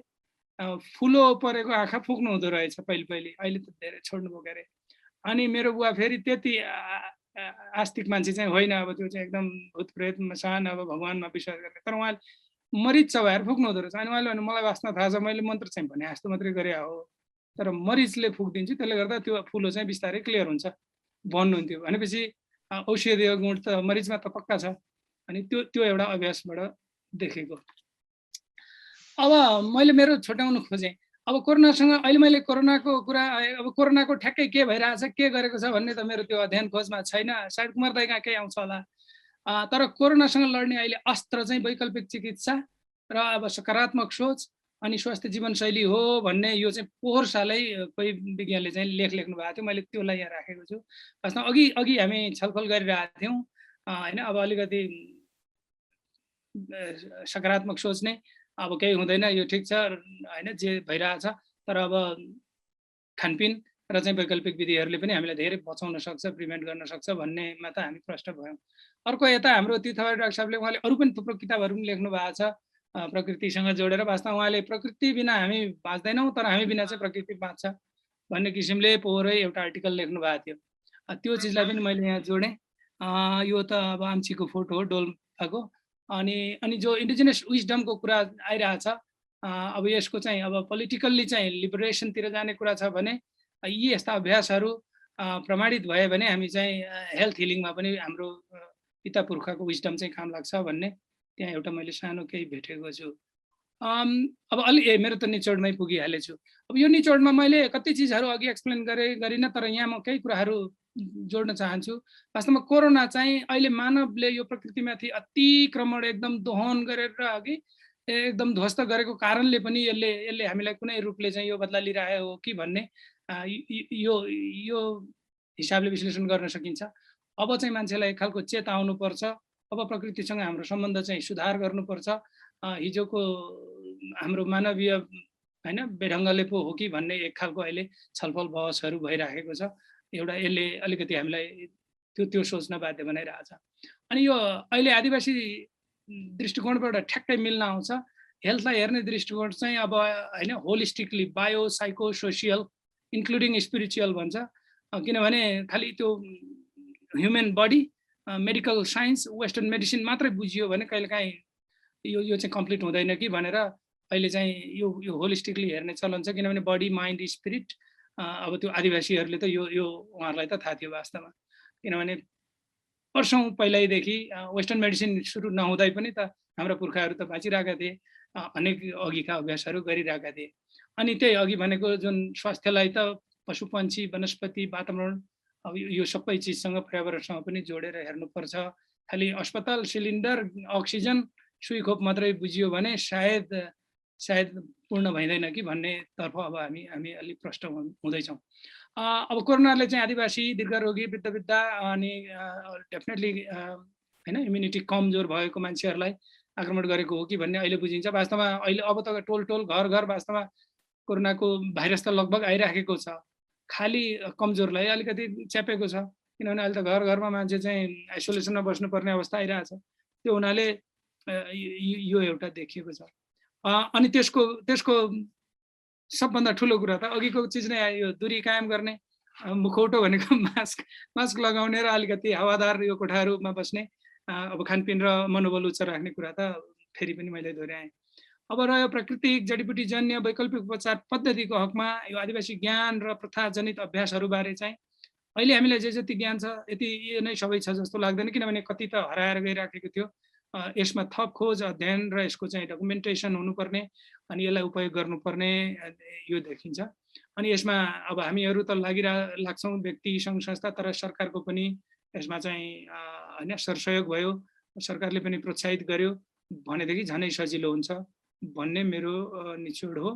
फुलो परेको आँखा फुक्नु हुँदो रहेछ पहिले, अहिले त धेरै छोड्नुभयो के अरे। अनि मेरो बुवा फेरि त्यति आस्तिक मान्छे चाहिँ होइन, अब त्यो चाहिँ एकदम भूत प्रेत मसान अब भगवानमा विश्वास गर्ने। तर उहाँले मरिच चबाएर फुक्नु हुँदो रहेछ। अनि उहाँले भन्नु मलाई वास्तवमा थाहा छ, मैले मन्त्र चाहिँ भने जस्तो मात्रै गरे हो, तर मरिचले फुकिदिन्छु, त्यसले गर्दा त्यो फुलो चाहिँ बिस्तारै क्लियर हुन्छ भन्नुहुन्थ्यो। भनेपछि औषधीय गुण त मरिचमा त पक्का छ। अनि त्यो एउटा अभ्यासबाट देखेको। अब मैले मेरो छुट्याउनु खोजेँ। अब कोरोनासँग अहिले मैले कोरोनाको कुरा, अब कोरोनाको ठ्याक्कै के भइरहेछ, के गरेको छ भन्ने त मेरो त्यो अध्ययन खोजमा छैन। सायद कुमार दाइ कहाँ केही आउँछ होला। तर कोरोनासँग लड्ने अहिले अस्त्र चाहिँ वैकल्पिक चिकित्सा र अब सकारात्मक सोच अनि स्वस्थ जीवनशैली हो भन्ने यो चाहिँ पोहोर सालै कोही विज्ञानले चाहिँ लेख्नु भएको थियो। मैले त्यसलाई यहाँ राखेको छु। वास्तवमा अघि हामी छलफल गरिरहेका थियौँ हैन। अब अलिकति सकारात्मक सोच नै अब केही हुँदैन, यो ठिक छ हैन जे भइरहेछ। तर अब खानपिन र चाहिँ वैकल्पिक विधिहरूले पनि हामीलाई धेरै बचाउन सक्छ, प्रिभेन्ट गर्न सक्छ भन्नेमा त हामी प्रष्ट भयौँ। अर्को यता हाम्रो तीर्थबारी डाक्टर साहबले उहाँले अरू पनि थुप्रो किताबहरू पनि लेख्नु भएको छ प्रकृतिसँग जोडेर। वास्तवमा उहाँले प्रकृति बिना हामी बाँच्दैनौँ, तर हामी बिना चाहिँ प्रकृति बाँच्छ भन्ने किसिमले पोहोरै एउटा आर्टिकल लेख्नु भएको थियो। त्यो चिजलाई पनि मैले यहाँ जोडेँ। यो त अब आम्चीको फोटो हो डोल्पाको। अनि जो इन्डिजिनियस विजडमको कुरा आइरहेछ, अब यसको चाहिँ अब पोलिटिकल्ली चाहिँ लिबरेसनतिर जाने कुरा छ भने यी यस्ता अभ्यासहरू प्रमाणित भयो भने हामी चाहिँ हेल्थ हिलिङमा पनि हाम्रो पिता पुर्खाको विजडम चाहिँ काम लाग्छ भन्ने त्यहाँ एउटा मैले सानो केही भेटेको छु। अब अलि मेरो त निचोडमै पुगिहालेछु। अब यो निचोडमा मैले कति चिजहरू अघि एक्सप्लेन गरिनँ, तर यहाँ म केही कुराहरू जोड्न चाहन्छु। वास्तवमा कोरोना चाहिँ अहिले मानवले यो प्रकृतिमाथि अतिक्रमण एकदम दोहन गरेर अघि एकदम ध्वस्त गरेको कारणले पनि यसले हामीलाई कुनै रूपले चाहिँ यो बदला लिइरहेको हो कि भन्ने यो हिसाबले विश्लेषण गर्न सकिन्छ। अब चाहिँ मान्छेलाई एक खालको चेत आउनुपर्छ। अब प्रकृतिसँग हाम्रो सम्बन्ध चाहिँ सुधार गर्नुपर्छ। हिजोको हाम्रो मानवीय हैन बेढङ्गले पो हो कि भन्ने एक खालको अहिले छलफल बहसहरू भइराखेको छ। एउटा यसले अलिकति हामीलाई त्यो सोच्न बाध्य बनाइरहेछ। अनि यो अहिले आदिवासी दृष्टिकोणबाट ठ्याक्कै मिल्न आउँछ। हेल्थलाई हेर्ने दृष्टिकोण चाहिँ अब हैन holistically bio psycho social including spiritual भन्छ। किनभने खालि त्यो human body medical science western medicine मात्रै बुझियो भने कहिलेकाहीँ यो चाहिँ कम्प्लिट हुँदैन कि भनेर अहिले चाहिँ यो होलिस्टिकली हेर्ने चलन छ। किनभने बडी माइन्ड स्पिरिट अब त्यो आदिवासीहरूले त यो उहाँहरूलाई त थाहा थियो वास्तवमा। किनभने वर्षौँ पहिल्यैदेखि वेस्टर्न मेडिसिन सुरु नहुँदै पनि त हाम्रा पुर्खाहरू त बाँचिरहेका थिए, अनेक अघिका अभ्यासहरू गरिरहेका थिए। अनि त्यही अघि भनेको जुन स्वास्थ्यलाई त पशु पन्छी वनस्पति वातावरण अब यो सबै चिजसँग पर्यावरणसँग पनि जोडेर हेर्नुपर्छ। खालि अस्पताल सिलिन्डर अक्सिजन सुई खोप मात्रै बुझियो भने सायद पूर्ण भइँदैन कि भन्ने तर्फ अब हामी अलिक प्रष्ट हुँदैछौँ। अब कोरोनाले चाहिँ आदिवासी दीर्घरोगी वृद्ध अनि डेफिनेटली हैन इम्युनिटी कमजोर भएको मान्छेहरूलाई आक्रमण गरेको हो कि भन्ने अहिले बुझिन्छ। वास्तवमा अहिले अब त टोल घर वास्तवमा कोरोनाको भाइरस त लगभग आइराखेको छ। खालि कमजोरलाई अलिकति च्यापेको छ। किनभने अहिले त घरमा मान्छे चाहिँ आइसोलेसनमा बस्नुपर्ने अवस्था आइरहेछ। त्यो हुनाले यो एउटा देखिएको छ। अनि त्यसको सबभन्दा ठुलो कुरा त अघिको चिज नै आयो, यो दूरी कायम गर्ने, मुखौटो भनेको मास्क लगाउने र अलिकति हावादार यो कोठाहरूमा बस्ने, अब खानपिन र मनोबल उच्च राख्ने कुरा त फेरि पनि मैले दोहोऱ्याएँ। अब रह्यो प्राकृतिक जडीबुटीजन्य वैकल्पिक उपचार पद्धतिको हकमा यो आदिवासी ज्ञान र प्रथाजनित अभ्यासहरूबारे चाहिँ अहिले हामीलाई जति ज्ञान छ यति नै सबै छ जस्तो लाग्दैन। किनभने कति त हराएर गइराखेको थियो। यसमा थप खोज अध्ययन र यसको चाहिँ डकुमेन्टेसन हुनुपर्ने अनि यसलाई उपयोग गर्नुपर्ने यो देखिन्छ। अनि यसमा अब हामीहरू त लाग्छौँ व्यक्ति सङ्घ संस्था, तर सरकारको पनि यसमा चाहिँ हैन सरसहयोग भयो, सरकारले पनि प्रोत्साहित गर्यो भनेदेखि झनै सजिलो हुन्छ भन्ने मेरो निचोड हो।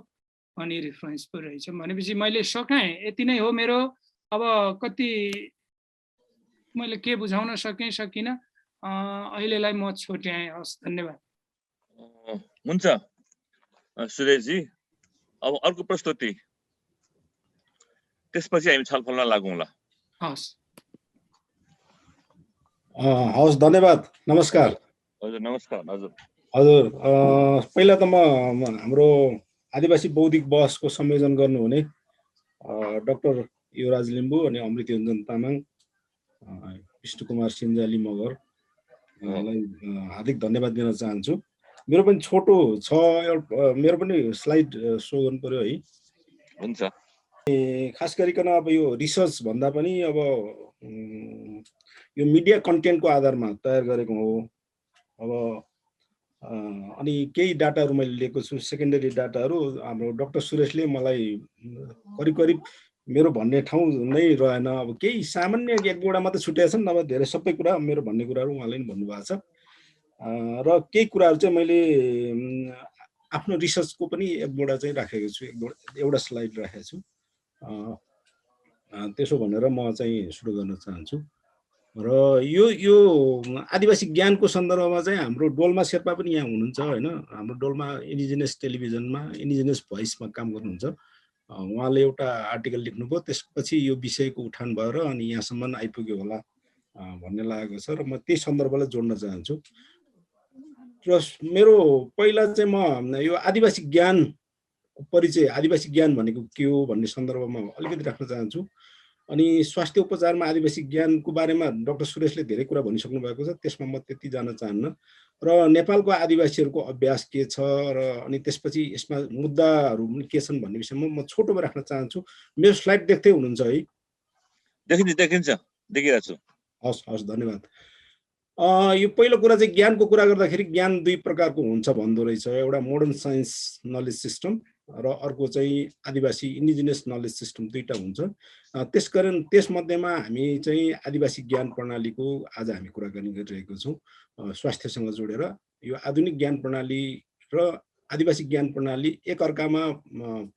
अनि रेफरेन्स पो रहेछ भनेपछि मैले सकाएँ, यति नै हो मेरो। अब कति मैले के बुझाउन सकिनँ अहिलेलाई म छोट्याएँ। हस्, धन्यवाद। हुन्छ सुरेशजी, अब अर्को प्रस्तुति, त्यसपछि हामी छलफलमा लागौँला। हस् हवस्, धन्यवाद। नमस्कार। हजुर नमस्कार। हजुर पहिला त म हाम्रो आदिवासी बौद्धिक बहसको संयोजन गर्नुहुने डाक्टर युवराज लिम्बू अनि अमृत योन्जन तामाङ, विष्णु कुमार सिन्जाली मगरलाई हार्दिक धन्यवाद दिन चाहन्छु। मेरो पनि छोटो छ, मेरो पनि स्लाइड सो गर्नु पर्यो है। हुन्छ। खास गरिकन अब यो रिसर्च भन्दा पनि अब यो मिडिया कन्टेन्टको आधारमा तयार गरेको हो। अब अनि केही डाटाहरू मैले लिएको छु, सेकेन्डरी डाटाहरू। हाम्रो डाक्टर सुरेशले मलाई करिब मेरो भन्ने ठाउँ नै रहेन। अब केही सामान्य एक दुईवटा मात्रै छुट्याएको छन्, नभए धेरै सबै कुरा मेरो भन्ने कुराहरू उहाँले पनि भन्नुभएको छ। र केही कुराहरू चाहिँ मैले आफ्नो रिसर्चको पनि एक दुईवटा चाहिँ राखेको छु, एउटा स्लाइड राखेको छु। त्यसो भनेर म चाहिँ सुरु गर्न चाहन्छु। र यो आदिवासी ज्ञानको सन्दर्भमा चाहिँ हाम्रो डोल्मा शेर्पा पनि यहाँ हुनुहुन्छ होइन। हाम्रो डोल्मा इन्डिजिनियस टेलिभिजनमा इन्डिजिनियस भोइसमा काम गर्नुहुन्छ। उहाँले एउटा आर्टिकल लेख्नुभयो, त्यसपछि यो विषयको उठान भएर अनि यहाँसम्म आइपुग्यो होला भन्ने लागेको छ र म त्यही सन्दर्भलाई जोड्न चाहन्छु। र मेरो पहिला चाहिँ म यो आदिवासी ज्ञानको परिचय, आदिवासी ज्ञान भनेको के हो भन्ने सन्दर्भमा अलिकति राख्न चाहन्छु। अनि स्वास्थ्य उपचारमा आदिवासी ज्ञानको बारेमा डाक्टर सुरेशले धेरै कुरा भनिसक्नु भएको छ, त्यसमा म त्यति जान चाहन्न। र नेपालको आदिवासीहरूको अभ्यास के छ र अनि त्यसपछि यसमा मुद्दाहरू के छन् भन्ने विषयमा म छोटोमा राख्न चाहन्छु। मेरो स्लाइड देख्दै हुनुहुन्छ है? देखिन्छ देखिरहेको छु। हस् हस्, धन्यवाद। यो पहिलो कुरा चाहिँ ज्ञानको कुरा गर्दाखेरि ज्ञान दुई प्रकारको हुन्छ भन्दो रहेछ। एउटा मोडर्न साइन्स नलेज सिस्टम र अर्को चाहिँ आदिवासी इन्डिजिनियस नलेज सिस्टम, दुईटा हुन्छ। त्यसकारण त्यसमध्येमा हामी चाहिँ आदिवासी ज्ञान प्रणालीको आज हामी कुराकानी गरिरहेको छौँ स्वास्थ्यसँग जोडेर। यो आधुनिक ज्ञान प्रणाली र आदिवासी ज्ञान प्रणाली एकअर्कामा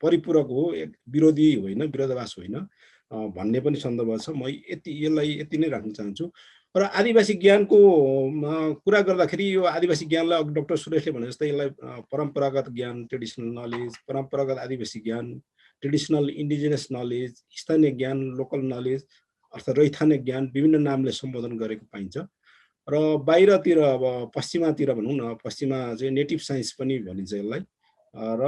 परिपूरक हो, एक विरोधी होइन, विरोधाभास होइन भन्ने पनि सन्दर्भ छ। म यसलाई यति नै राख्न चाहन्छु। र आदिवासी ज्ञानको कुरा गर्दाखेरि यो आदिवासी ज्ञानलाई अघि डाक्टर सुरेशले भने जस्तै यसलाई परम्परागत ज्ञान, ट्रेडिसनल नलेज, परम्परागत आदिवासी ज्ञान, ट्रेडिसनल इन्डिजिनियस नलेज, स्थानीय ज्ञान, लोकल नलेज अर्थात् रैथाने ज्ञान विभिन्न नामले सम्बोधन गरेको पाइन्छ। र बाहिरतिर अब पश्चिमातिर भनौँ न, पश्चिमा चाहिँ नेटिभ साइन्स पनि भनिन्छ यसलाई। र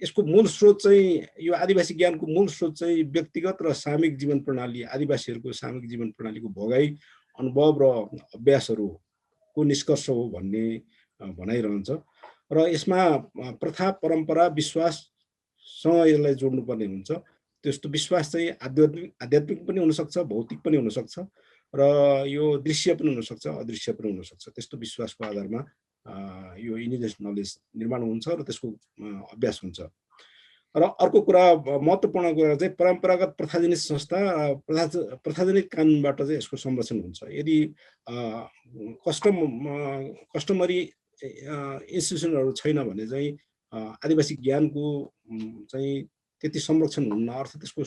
यसको मूल स्रोत चाहिँ यो आदिवासी ज्ञानको मूल स्रोत चाहिँ व्यक्तिगत र सामूहिक जीवन प्रणाली, आदिवासीहरूको सामूहिक जीवन प्रणालीको भोगाइ, अनुभव र अभ्यासहरूको निष्कर्ष हो भन्ने भनाइरहन्छ। र यसमा प्रथा, परम्परा, विश्वाससँग यसलाई जोड्नुपर्ने हुन्छ। त्यस्तो विश्वास चाहिँ आध्यात्मिक पनि हुनसक्छ, भौतिक पनि हुनसक्छ, र यो दृश्य पनि हुनसक्छ, अदृश्य पनि हुनसक्छ। त्यस्तो विश्वासको आधारमा यो इन्डिजिनियस नलेज निर्माण हुन्छ र त्यसको अभ्यास हुन्छ। र अर्को कुरा, महत्त्वपूर्ण कुरा चाहिँ परम्परागत प्रथाजनित संस्था, प्रथाजनित कानुनबाट चाहिँ यसको संरक्षण हुन्छ। यदि कस्टमरी इन्स्टिट्युसनहरू छैन भने चाहिँ आदिवासी ज्ञानको चाहिँ त्यति संरक्षण हुन्न, अर्थात् त्यसको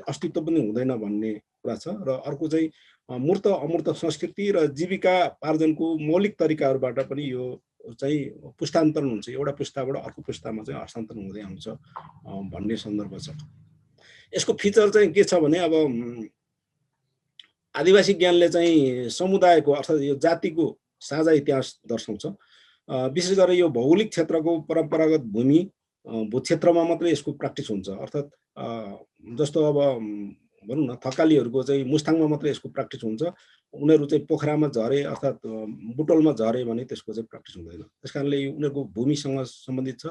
अस्तित्व पनि हुँदैन भन्ने कुरा छ। र अर्को चाहिँ मूर्त अमूर्त संस्कृति र जीविका पार्जनको मौलिक तरिकाहरूबाट पनि यो चाहिँ पुस्तान्तरण हुन्छ, एउटा पुस्ताबाट अर्को पुस्तामा चाहिँ हस्तान्तरण हुँदै आउँछ भन्ने सन्दर्भ छ। यसको फिचर चाहिँ के छ भने अब आदिवासी ज्ञानले चाहिँ समुदायको अर्थात् यो जातिको साझा इतिहास दर्शाउँछ। विशेष गरेर यो भौगोलिक क्षेत्रको परम्परागत भूमि भूक्षेत्रमा मात्रै यसको प्र्याक्टिस हुन्छ। अर्थात् जस्तो अब भनौँ न, थकालीहरूको चाहिँ मुस्ताङमा मात्रै यसको प्र्याक्टिस हुन्छ। उनीहरू चाहिँ पोखरामा झरे अर्थात् बुटोलमा झरे भने त्यसको चाहिँ प्र्याक्टिस हुँदैन। त्यस कारणले उनीहरूको भूमिसँग सम्बन्धित छ,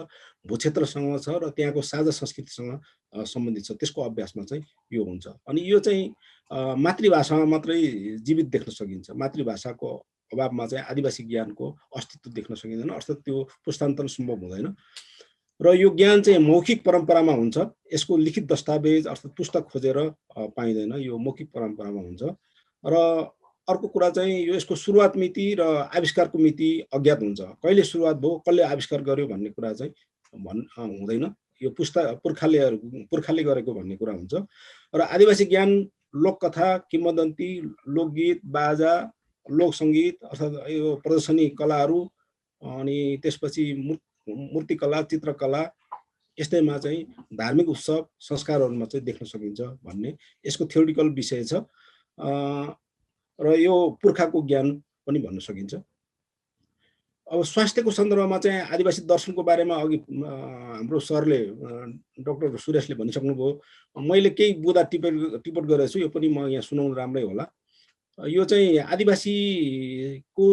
भूक्षेत्रसँग छ र त्यहाँको साझा संस्कृतिसँग सम्बन्धित छ। त्यसको अभ्यासमा चाहिँ यो हुन्छ। अनि यो चाहिँ मातृभाषामा मात्रै जीवित देख्न सकिन्छ। मातृभाषाको अभावमा चाहिँ आदिवासी ज्ञानको अस्तित्व देख्न सकिँदैन, अर्थात् त्यो पुस्तान्तरण सम्भव हुँदैन। र यो ज्ञान चाहिँ मौखिक परम्परामा हुन्छ। यसको लिखित दस्तावेज अर्थात् पुस्तक खोजेर पाइँदैन, यो मौखिक परम्परामा हुन्छ। र अर्को कुरा चाहिँ यो यसको सुरुवात मिति र आविष्कारको मिति अज्ञात हुन्छ। कहिले सुरुवात भयो, कसले आविष्कार गर्यो भन्ने कुरा चाहिँ हुँदैन। यो पुर्खाले गरेको भन्ने कुरा हुन्छ। र आदिवासी ज्ञान लोककथा, किंवदन्ती, लोकगीत, बाजा, लोकसङ्गीत अर्थात् यो प्रदर्शनी कलाहरू, अनि त्यसपछि मूर्तिकला, चित्रकला, यस्तैमा चाहिँ धार्मिक उत्सव, संस्कारहरूमा चाहिँ देख्न सकिन्छ भन्ने यसको थ्योरिटिकल विषय छ। र यो पुर्खाको ज्ञान पनि भन्न सकिन्छ। अब स्वास्थ्यको सन्दर्भमा चाहिँ आदिवासी दर्शनको बारेमा अघि हाम्रो सरले डाक्टर सुरेशले भनिसक्नुभयो। मैले केही बुँदा टिप्पण गरेको छु, यो पनि म यहाँ सुनाउनु राम्रै होला। यो चाहिँ आदिवासीको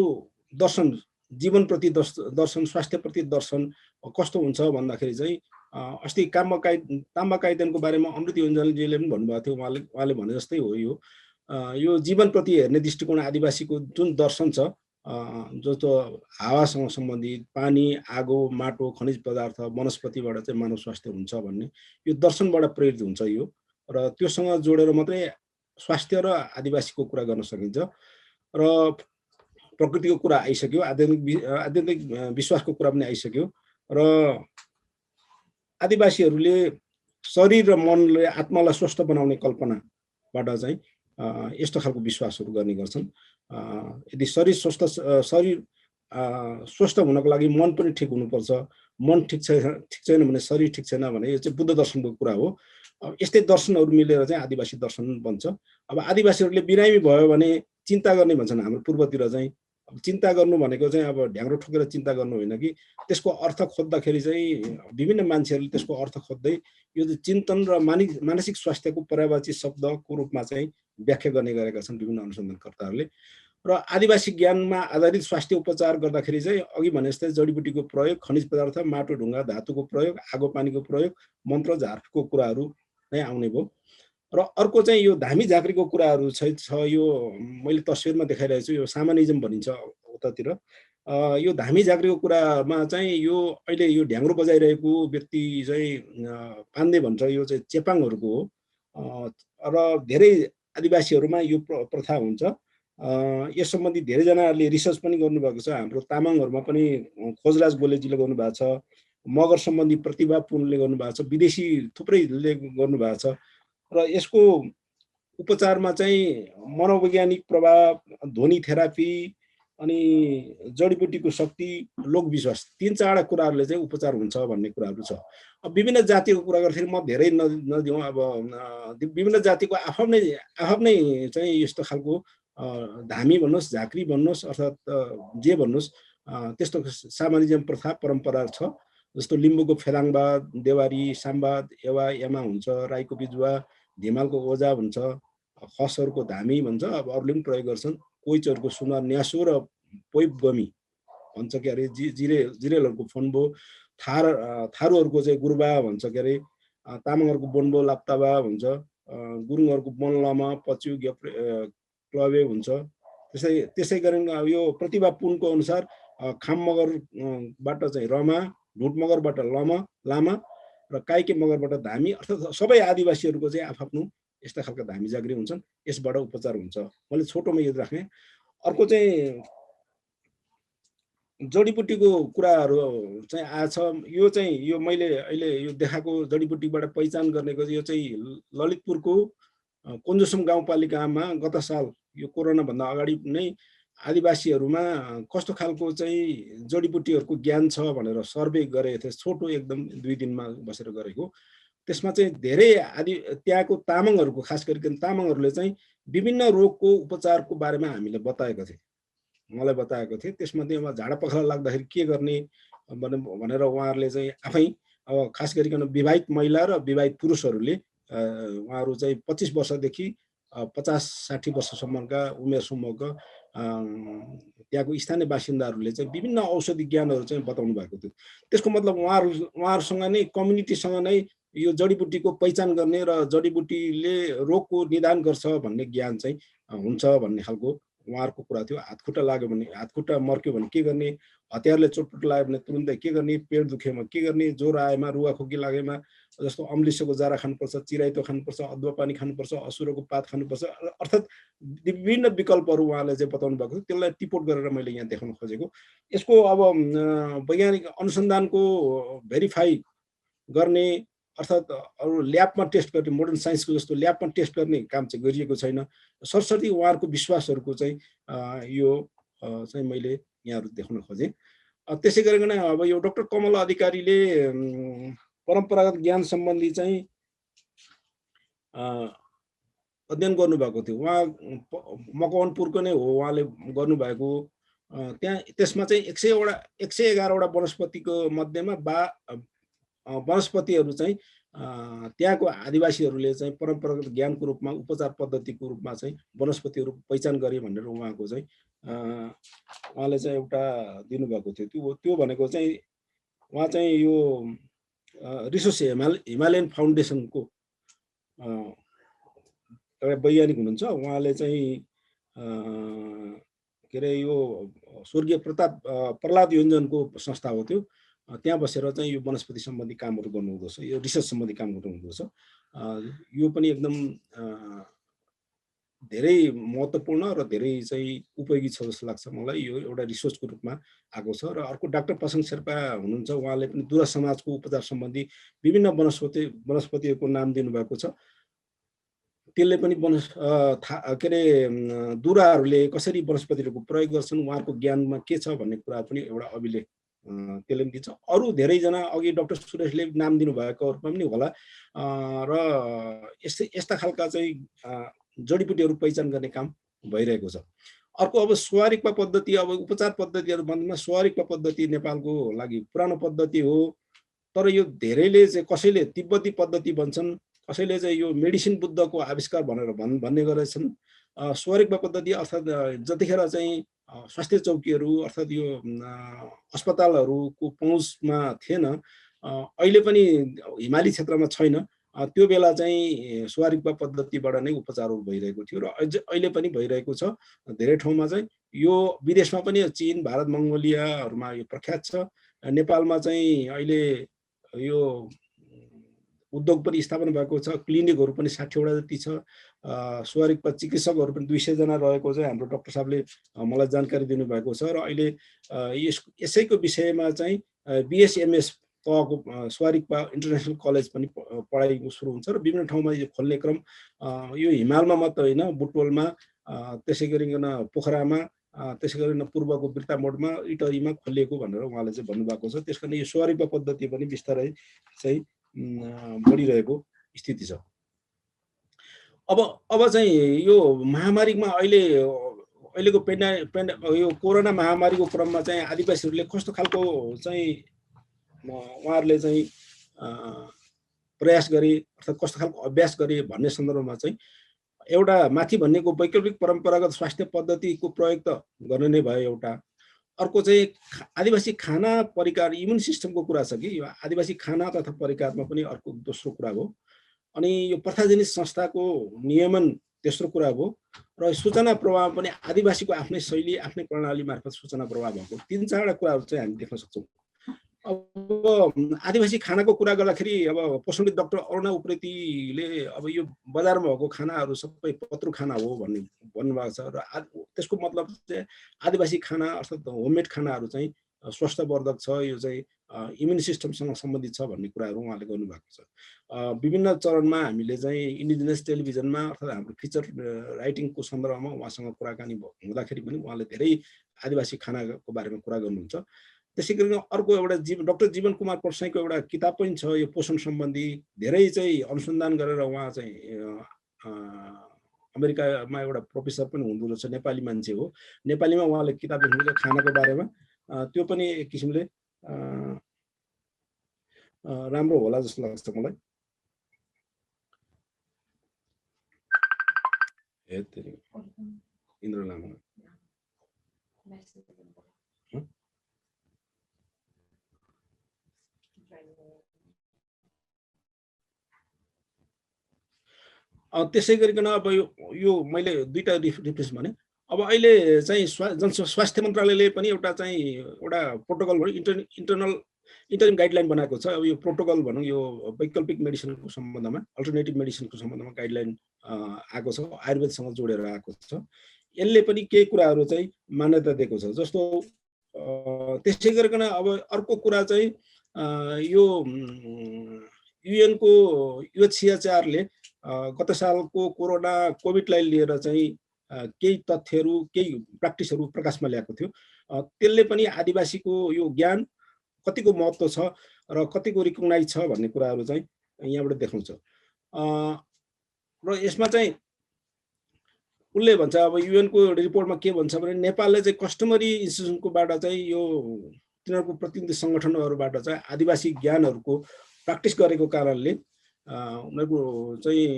दर्शन, जीवनप्रति दर्शन, स्वास्थ्यप्रति दर्शन कस्तो हुन्छ भन्दाखेरि चाहिँ अस्ति ताम्बा काइदेनको बारेमा अमृत योन्जनजीले पनि भन्नुभएको थियो। उहाँले भने जस्तै हो, यो जीवनप्रति हेर्ने दृष्टिकोण आदिवासीको जुन दर्शन छ, जो हावासँग सम्बन्धित, पानी, आगो, माटो, खनिज पदार्थ, वनस्पतिबाट चाहिँ मानव स्वास्थ्य हुन्छ भन्ने यो दर्शनबाट प्रेरित हुन्छ यो। र त्योसँग जोडेर मात्रै स्वास्थ्य र आदिवासीको कुरा गर्न सकिन्छ। र प्रकृतिको कुरा आइसक्यो, आध्यात्मिक विश्वासको कुरा पनि आइसक्यो। र आदिवासीहरूले शरीर र मनले आत्मालाई स्वस्थ बनाउने कल्पनाबाट चाहिँ यस्तो खालको विश्वासहरू गर्ने गर्छन्। यदि शरीर स्वस्थ हुनको लागि मन पनि ठिक हुनुपर्छ। मन ठिक छैन भने शरीर ठिक छैन भने यो चाहिँ बुद्ध दर्शनको कुरा हो। यस्तै दर्शनहरू मिलेर चाहिँ आदिवासी दर्शन बन्छ। अब आदिवासीहरूले बिरामी भयो भने चिन्ता गर्ने भन्छन् हाम्रो पूर्वतिर चाहिँ, चिन्ता गर्नु भनेको चाहिँ अब ढ्याङ्ग्रो ठोकेर चिन्ता गर्नु होइन कि त्यसको अर्थ खोज्दाखेरि चाहिँ विभिन्न मान्छेहरूले त्यसको अर्थ खोज्दै यो चाहिँ चिन्तन र मानसिक स्वास्थ्यको पर्यायवाची शब्दको रूपमा चाहिँ व्याख्या गर्ने गरेका छन् विभिन्न अनुसन्धानकर्ताहरूले। र आदिवासी ज्ञानमा आधारित स्वास्थ्य उपचार गर्दाखेरि चाहिँ अघि भने जस्तै जडीबुटीको प्रयोग, खनिज पदार्थ, माटो ढुङ्गा धातुको प्रयोग, आगो पानीको प्रयोग, मन्त्र झारफुको कुराहरू नै आउने भयो। र अर्को चाहिँ यो धामी झाँक्रीको कुराहरू छ यो मैले तस्विरमा देखाइरहेको छु, यो सामानिजम भनिन्छ उतातिर। यो धामी झाँक्रीको कुरामा चाहिँ यो अहिले यो ढ्याङ्ग्रो बजाइरहेको व्यक्ति चाहिँ पाण्डे भन्छ, यो चाहिँ चेपाङहरूको हो र धेरै आदिवासीहरूमा यो प्रथा हुन्छ। यस सम्बन्धी धेरैजनाहरूले रिसर्च पनि गर्नुभएको छ। हाम्रो तामाङहरूमा पनि खोजराज गोलेजीले गर्नुभएको छ, मगर सम्बन्धी प्रतिभा पुनले गर्नुभएको छ, विदेशी थुप्रैले गर्नुभएको छ। र यसको उपचारमा चाहिँ मनोवैज्ञानिक प्रभाव, ध्वनि थेरापी अनि जडीबुटीको शक्ति, लोकविश्वास, 3-4 कुराहरूले चाहिँ उपचार हुन्छ भन्ने कुराहरू छ। अब विभिन्न जातिको कुरा गर्दाखेरि म धेरै नदिउँ, अब विभिन्न जातिको आफ्नै चाहिँ यस्तो खालको धामी भन्नुहोस्, झाँक्री भन्नुहोस्, अर्थात् जे भन्नुहोस् त्यस्तो सामानिजम प्रथा परम्परा छ। जस्तो लिम्बूको फेलाङ्बा, देवारी, साम्बाद, एवा यामा हुन्छ, राईको बिजुवा, धिमालको ओजा भन्छ, खसहरूको धामी भन्छ, अब अरूले पनि प्रयोग गर्छन्। कोइचहरूको सुनार न्यासो र पोइप गमी भन्छ के अरे, जिरेलहरूको फोनबो, थारूहरूको चाहिँ गुरुबा भन्छ के अरे, तामाङहरूको बोनबो लाप्ताबा भन्छ, गुरुङहरूको बोनलमा पच्यु क्लबे हुन्छ। त्यसै गरी यो प्रतिभा पुनको अनुसार खाम मगरबाट चाहिँ रमा, ढुट मगरबाट लामा र काइके मगरबाट धामी, अर्थात् सबै आदिवासीहरूको चाहिँ आफ्नो यस्ता खालका धामी जागृति हुन्छन्। यसबाट उपचार हुन्छ। मैले छोटोमा याद राखेँ। अर्को चाहिँ जडीबुटीको कुराहरू चाहिँ आछ। यो मैले अहिले यो देखाएको जडीबुटीबाट पहिचान गर्नेको यो चाहिँ ललितपुरको कोन्जोसम गाउँपालिकामा गत साल यो कोरोना भन्दा अगाडि नै आदिवासीहरूमा कस्तो खालको चाहिँ जडीबुटीहरूको ज्ञान छ भनेर सर्वे गरेको थिए। छोटो एकदम 2 दिनमा बसेर गरेको। त्यसमा चाहिँ धेरै त्यहाँको तामाङहरूको, खास गरिकन तामाङहरूले चाहिँ विभिन्न रोगको उपचारको बारेमा हामीलाई बताएको थिए, मलाई बताएको थिए। त्यसमध्ये झाडा पखाला लाग्दाखेरि के गर्ने भनेर उहाँहरूले चाहिँ आफै, अब खास गरिकन विवाहित महिला र विवाहित पुरुषहरूले उहाँहरू चाहिँ 25 वर्षदेखि 50-60 वर्षसम्मका उमेर समूहका त्यहाँको स्थानीय बासिन्दाहरूले चाहिँ विभिन्न औषधि ज्ञानहरू चाहिँ बताउनु भएको थियो। त्यसको मतलब उहाँहरूसँग नै, कम्युनिटीसँग नै यो जडीबुटीको पहिचान गर्ने र जडीबुटीले रोगको निदान गर्छ भन्ने ज्ञान चाहिँ हुन्छ भन्ने खालको उहाँहरूको कुरा थियो। हातखुट्टा लाग्यो भने, हातखुट्टा मर्क्यो भने के गर्ने, हतियारले चोटपट लाग्यो भने तुरुन्तै के गर्ने, पेट दुखेमा के गर्ने, ज्वरो आएमा, रुवाखोकी लागेमा जस्तो अम्लिसोको जारा खानुपर्छ, चिराइतो खानुपर्छ, अदुवा पानी खानुपर्छ, असुरोको पात खानुपर्छ, अर्थात् विभिन्न विकल्पहरू उहाँले चाहिँ बताउनु भएको थियो। त्यसलाई टिपोट गरेर मैले यहाँ देखाउन खोजेको। यसको अब वैज्ञानिक अनुसन्धानको भेरिफाई गर्ने, अर्थात् अरू ल्याबमा टेस्ट गर्ने, मोडर्न साइन्सको जस्तो ल्याबमा टेस्ट गर्ने काम चाहिँ गरिएको छैन। सरसर्ती उहाँहरूको विश्वासहरूको चाहिँ यो चाहिँ मैले यहाँहरू देखाउन खोजेँ। त्यसै गरिकन अब यो डाक्टर कमल अधिकारीले परम्परागत ज्ञान सम्बन्धी चाहिँ अध्ययन गर्नुभएको थियो। उहाँ मकवानपुरको नै हो उहाँले गर्नुभएको। त्यसमा चाहिँ 111वटा वनस्पतिको मध्येमा वनस्पतिहरू चाहिँ त्यहाँको आदिवासीहरूले चाहिँ परम्परागत ज्ञानको रूपमा, उपचार पद्धतिको रूपमा चाहिँ वनस्पतिहरू पहिचान गरे भनेर उहाँको चाहिँ उहाँले चाहिँ एउटा दिनुभएको थियो। त्यो भनेको चाहिँ उहाँ चाहिँ यो रिसोर्स हिमालयन फाउन्डेसनको एउटा वैज्ञानिक हुनुहुन्छ। उहाँले चाहिँ के अरे यो स्वर्गीय प्रहलाद योन्जनको संस्था हो त्यो। त्यहाँ बसेर चाहिँ यो वनस्पति सम्बन्धी कामहरू गर्नुहुँदो रहेछ, यो रिसर्च सम्बन्धी काम गर्नुहुँदो रहेछ। यो पनि एकदम धेरै महत्त्वपूर्ण र धेरै चाहिँ उपयोगी छ जस्तो लाग्छ मलाई। यो एउटा रिसर्चको रूपमा आएको छ। र अर्को डाक्टर पासाङ शेर्पा हुनुहुन्छ। उहाँले पनि दुरा समाजको उपचार सम्बन्धी विभिन्न वनस्पतिहरूको नाम दिनुभएको छ। त्यसले पनि के अरे दुराहरूले कसरी वनस्पतिहरूको प्रयोग गर्छन्, उहाँहरूको ज्ञानमा के छ भन्ने कुरा पनि एउटा अभिलेख त्यसले पनि दिन्छ। अरू धेरैजना अघि डाक्टर सुरेशले नाम दिनुभएकोहरूमा पनि होला। र यस्ता खालका चाहिँ जडीबुटीहरू पहिचान गर्ने काम भइरहेको छ। अर्को अब स्वारिकपा पद्धति, अब उपचार पद्धतिहरू भन्दा स्वारिकपा पद्धति नेपालको लागि पुरानो पद्धति हो। तर यो धेरैले चाहिँ कसैले तिब्बती पद्धति भन्छन्, कसैले चाहिँ यो मेडिसिन बुद्धको आविष्कार भनेर भन्ने गरेछन्। स्वारिकपा पद्धति अर्थात् जतिखेर चाहिँ स्वास्थ्य चौकीहरू अर्थात् यो अस्पतालहरूको पहुँचमा थिएन, अहिले पनि हिमाली क्षेत्रमा छैन, त्यो बेला चाहिँ स्वारिकपा पद्धतिबाट नै उपचारहरू भइरहेको थियो र अहिले पनि भइरहेको छ धेरै ठाउँमा। चाहिँ यो विदेशमा पनि चीन, भारत, मङ्गोलियाहरूमा यो प्रख्यात छ। नेपालमा चाहिँ अहिले यो उद्योग पनि स्थापना भएको छ, क्लिनिकहरू पनि 60वटा जति छ। स्वारिकपा चिकित्सकहरू पनि 200 जना रहेको चाहिँ हाम्रो डाक्टर साहबले मलाई जानकारी दिनुभएको छ। र अहिले यसैको विषयमा चाहिँ BSMS तहको स्वारिकपा इन्टरनेसनल कलेज पनि पढाइ सुरु हुन्छ र विभिन्न ठाउँमा यो खोल्ने क्रम यो हिमालमा मात्र होइन, बुटवलमा, त्यसै गरिकन पोखरामा, त्यसै गरिकन पूर्वको बिर्तामोडमा, इटरीमा खोलिएको भनेर उहाँले चाहिँ भन्नुभएको छ। त्यस कारण यो स्वारिकपा पद्धति पनि बिस्तारै चाहिँ बढिरहेको स्थिति छ। अब चाहिँ यो महामारीमा अहिलेको यो कोरोना महामारीको क्रममा चाहिँ आदिवासीहरूले कस्तो खालको चाहिँ उहाँहरूले चाहिँ प्रयास गरे अर्थात् कस्तो खालको अभ्यास गरे भन्ने सन्दर्भमा चाहिँ एउटा माथि भन्नेको वैकल्पिक परम्परागत स्वास्थ्य पद्धतिको प्रयोग त गर्ने नै भयो एउटा। अर्को चाहिँ आदिवासी खाना परिकार, इम्युन सिस्टमको कुरा छ कि यो आदिवासी खाना तथा परिकारमा पनि अर्को दोस्रो कुरा हो। अनि यो प्रथाजनित संस्थाको नियमन तेस्रो कुरा हो। र सूचना प्रवाह पनि आदिवासीको आफ्नै शैली, आफ्नै प्रणाली मार्फत सूचना प्रवाह भएको 3-4वटा कुराहरू चाहिँ हामी देख्न सक्छौँ। अब आदिवासी खानाको कुरा गर्दाखेरि अब पोषणविद डाक्टर अरुणा उप्रेतीले अब यो बजारमा भएको खानाहरू सबै पत्रु खाना हो भन्नुभएको छ। र त्यसको मतलब चाहिँ आदिवासी खाना अर्थात् होममेड खानाहरू चाहिँ स्वास्थ्यवर्धक छ, यो चाहिँ इम्युन सिस्टमसँग सम्बन्धित छ भन्ने कुराहरू उहाँले गर्नुभएको छ। विभिन्न चरणमा हामीले चाहिँ इन्डिजिनियस टेलिभिजनमा अर्थात् हाम्रो फिचर राइटिङको सन्दर्भमा उहाँसँग कुराकानी हुँदाखेरि पनि उहाँले धेरै आदिवासी खानाको बारेमा कुरा गर्नुहुन्छ। त्यसै गरी अर्को एउटा डाक्टर जीवन कुमार पर्साईको एउटा किताब पनि छ यो पोषण सम्बन्धी, धेरै चाहिँ अनुसन्धान गरेर उहाँ चाहिँ अमेरिकामा एउटा प्रोफेसर पनि हुनुहुँदो रहेछ, नेपाली मान्छे हो। नेपालीमा उहाँले किताब लेख्नुहुन्छ खानाको बारेमा, त्यो पनि एक किसिमले राम्रो होला जस्तो लाग्छ मलाई। इन्द्र लामा त्यसै गरिकन अब यो मैले दुईटा रिफ्रेस भने अब अहिले चाहिँ स्वास्थ्य मन्त्रालयले पनि एउटा प्रोटोकल इन्टरिम गाइडलाइन बनाएको छ। अब यो प्रोटोकल भनौँ यो वैकल्पिक मेडिसिनको सम्बन्धमा, अल्टरनेटिभ मेडिसिनको सम्बन्धमा गाइडलाइन आएको छ, आयुर्वेदसँग जोडेर आएको छ। यसले पनि केही कुराहरू चाहिँ मान्यता दिएको छ। जस्तो त्यसै गरिकन अब अर्को कुरा चाहिँ यो युएनको UNHCRले गत सालको कोरोना कोभिडलाई लिएर चाहिँ केही तथ्यहरू, केही प्र्याक्टिसहरू प्रकाशमा ल्याएको थियो। त्यसले पनि आदिवासीको यो ज्ञान कतिको महत्त्व छ र कतिको रिकगनाइज छ भन्ने कुराहरू चाहिँ यहाँबाट देखाउँछ। र यसमा चाहिँ उसले भन्छ, अब युएनको रिपोर्टमा के भन्छ भने नेपालले चाहिँ कस्टमरी इन्स्टिट्युसनकोबाट चाहिँ यो तिनीहरूको प्रतिनिधि सङ्गठनहरूबाट चाहिँ आदिवासी ज्ञानहरूको प्र्याक्टिस गरेको कारणले उनीहरूको चाहिँ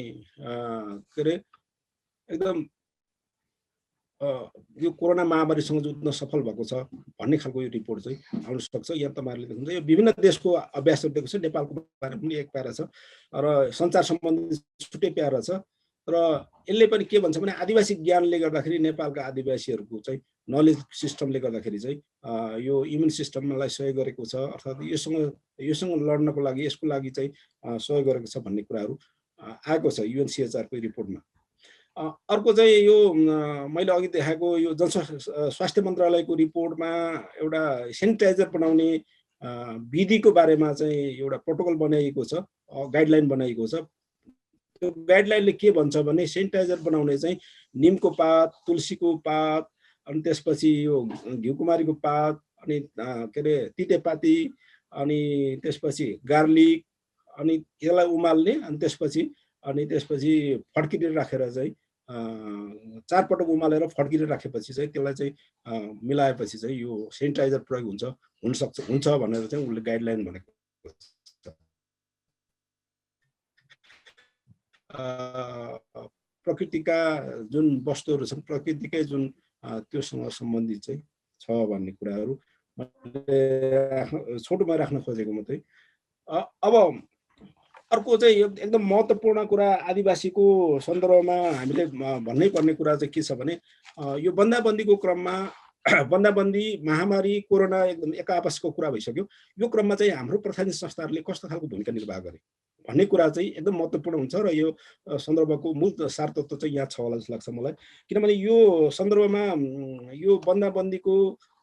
के अरे एकदम यो कोरोना महामारीसँग जुझ्न सफल भएको छ भन्ने खालको यो रिपोर्ट चाहिँ आउन सक्छ। यहाँ तपाईँहरूले देख्नुहुन्छ यो विभिन्न देशको अभ्यासहरू दिएको छ, नेपालको बारेमा पनि एक प्यारा छ र सञ्चार सम्बन्धी छुट्टै प्यारा छ। र यसले पनि के भन्छ भने आदिवासी ज्ञानले गर्दाखेरि नेपालका आदिवासीहरूको चाहिँ नलेज सिस्टमले गर्दाखेरि चाहिँ यो इम्युन सिस्टमलाई सहयोग गरेको छ, अर्थात् योसँग लड्नको लागि यसको लागि चाहिँ सहयोग गरेको छ भन्ने कुराहरू आएको छ UNHCRको रिपोर्टमा। अर्को चाहिँ यो मैले अघि देखाएको यो जनस्वास्थ्य मन्त्रालयको रिपोर्टमा एउटा सेनिटाइजर बनाउने विधिको बारेमा चाहिँ एउटा प्रोटोकल बनाइएको छ, गाइडलाइन बनाइएको छ। त्यो गाइडलाइनले के भन्छ भने सेनिटाइजर बनाउने चाहिँ निमको पात, तुलसीको पात, अनि त्यसपछि यो घिउकुमारीको पात, अनि के अरे तितेपाती, अनि त्यसपछि गार्लिक, अनि यसलाई उमाल्ने, अनि त्यसपछि फड्किएर राखेर चाहिँ 4 पटक उमालेर फड्किएर राखेपछि चाहिँ त्यसलाई चाहिँ मिलाएपछि चाहिँ यो सेनिटाइजर प्रयोग हुन्छ भनेर चाहिँ उसले गाइडलाइन भनेको छ। प्रकृतिका जुन वस्तुहरू छन्, प्रकृतिकै जुन त्योसँग सम्बन्धित चाहिँ छ भन्ने कुराहरू छोटोमा राख्न खोजेको मात्रै। अब अर्को चाहिँ एकदम महत्त्वपूर्ण कुरा आदिवासीको सन्दर्भमा हामीले भन्नै पर्ने कुरा चाहिँ के छ भने यो बन्दाबन्दीको क्रममा बन्दाबन्दी, महामारी, कोरोना एकदम एक आपसको कुरा भइसक्यो। यो क्रममा चाहिँ हाम्रो प्रशासनिक संस्थाहरूले कस्तो खालको भूमिका निर्वाह गरे भन्ने कुरा चाहिँ एकदम महत्त्वपूर्ण हुन्छ र यो सन्दर्भको मूल सार तत्त्व चाहिँ यहाँ छ होला जस्तो लाग्छ मलाई। किनभने यो सन्दर्भमा यो बन्दाबन्दीको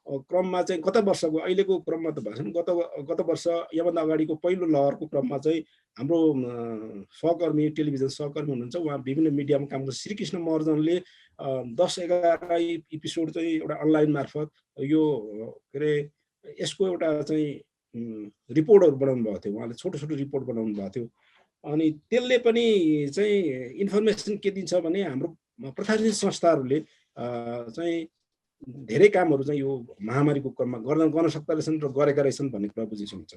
क्रममा चाहिँ गत वर्षको अहिलेको क्रममा त भएन, गत वर्ष योभन्दा अगाडिको पहिलो लहरको क्रममा चाहिँ हाम्रो सहकर्मी, टेलिभिजन सहकर्मी हुनुहुन्छ, उहाँ विभिन्न मिडियामा काम गर्छ, श्रीकृष्ण महर्जनले 10-11 एपिसोड चाहिँ एउटा अनलाइन मार्फत यो के अरे यसको एउटा चाहिँ रिपोर्टहरू बनाउनु भएको थियो। उहाँले छोटो छोटो रिपोर्ट बनाउनु भएको थियो। अनि त्यसले पनि चाहिँ इन्फर्मेसन के दिन्छ भने हाम्रो प्रशासनिक संस्थाहरूले चाहिँ धेरै कामहरू चाहिँ यो महामारीको क्रममा गर्न सक्दा रहेछन् र गरेका रहेछन् भन्ने कुरा बुझिसक्छ।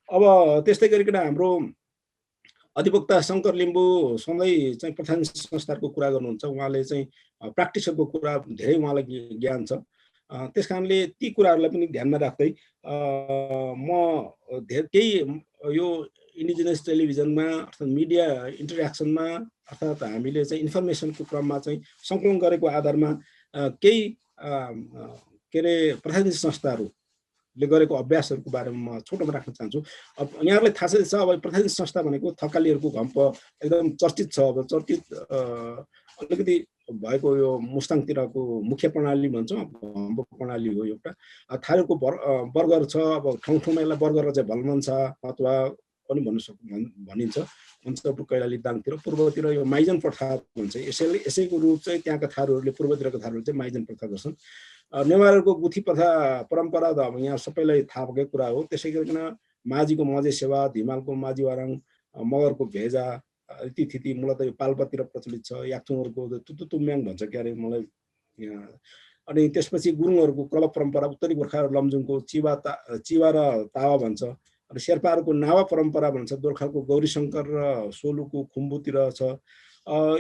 अब त्यस्तै गरिकन हाम्रो अधिवक्ता शङ्कर लिम्बू सधैँ चाहिँ प्रशासनिक संस्थाहरूको कुरा गर्नुहुन्छ। उहाँले चाहिँ प्र्याक्टिसहरूको कुरा धेरै उहाँलाई ज्ञान छ। त्यस कारणले ती कुराहरूलाई पनि ध्यानमा राख्दै म केही यो इन्डिजिनस टेलिभिजनमा अर्थात् मिडिया इन्टरेक्सनमा अर्थात् हामीले चाहिँ इन्फर्मेसनको क्रममा चाहिँ सङ्कलन गरेको आधारमा केही के अरे प्रशासनिक संस्थाहरूले गरेको अभ्यासहरूको बारेमा म छोटोमा राख्न चाहन्छु। अब यहाँहरूलाई थाहा छ अब प्रशासनिक संस्था भनेको थकालीहरूको घम्प एकदम चर्चित छ। अब चर्चित अलिकति भएको यो मुस्ताङतिरको मुख्य प्रणाली भन्छ, घम्प प्रणाली हो एउटा। थारूको बर्गर छ। अब ठाउँ ठाउँमा यसलाई बर्गर चाहिँ भलमन्सा अथवा पनि भनिन्छ। मन्चपुर कैलाली दाङतिर, पूर्वतिर यो माइजन प्रथा भन्छ। यसैको रूप चाहिँ त्यहाँका थारूहरूले, पूर्वतिरका थारूहरूले चाहिँ माइजन प्रथा गर्छन्। नेवारहरूको गुथी प्रथा परम्परा त अब यहाँ सबैलाई थाहा भएकै कुरा हो। त्यसै गरिकन माझीको मजे सेवा, धिमालको माझी वाराङ, मगरको भेजा इतिथिति मूलतः यो पाल्पातिर प्रचलित छ। याक्थुङहरूको तुतुतुम्याङ भन्छ क्यारे मलाई यहाँ। अनि त्यसपछि गुरुङहरूको क्लब परम्परा, उत्तरी गोर्खा लमजुङको चिवा र तावा भन्छ। अनि शेर्पाहरूको नावा परम्परा भन्छ, दोर्खाको गौरीशङ्कर र सोलुको खुम्बुतिर छ।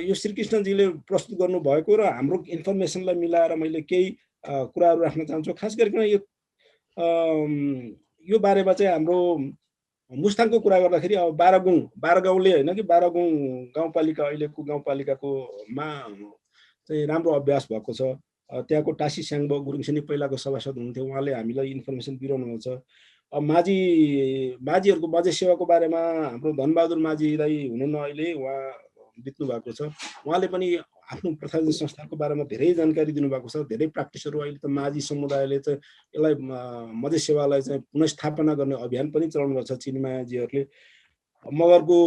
यो श्रीकृष्णजीले प्रस्तुत गर्नुभएको र हाम्रो इन्फर्मेसनलाई मिलाएर मैले केही कुराहरू राख्न चाहन्छु। खास गरिकन यो बारेमा चाहिँ हाम्रो मुस्ताङको कुरा गर्दाखेरि अब 12 गाउँले होइन कि 12 गाउँपालिका अहिलेको गाउँपालिकाकोमा चाहिँ राम्रो अभ्यास भएको छ। त्यहाँको टासी स्याङ्बो गुरुङसेनी पहिलाको सभासद हुनुहुन्थ्यो, उहाँले हामीलाई इन्फर्मेसन दिइरहनु भएको छ। अब माझीहरूको मजे सेवाको बारेमा हाम्रो धनबहादुर माझी दाइ हुनुहुन्न अहिले, उहाँ बित्नु भएको छ। उहाँले पनि आफ्नो प्रशासनिक संस्थाको बारेमा धेरै जानकारी दिनुभएको छ। धेरै प्र्याक्टिसहरू अहिले त माझी समुदायले चाहिँ यसलाई मजे सेवालाई चाहिँ पुनस्थापना गर्ने अभियान पनि चलाउनु भएको छ चिनीमाजीहरूले। मगरको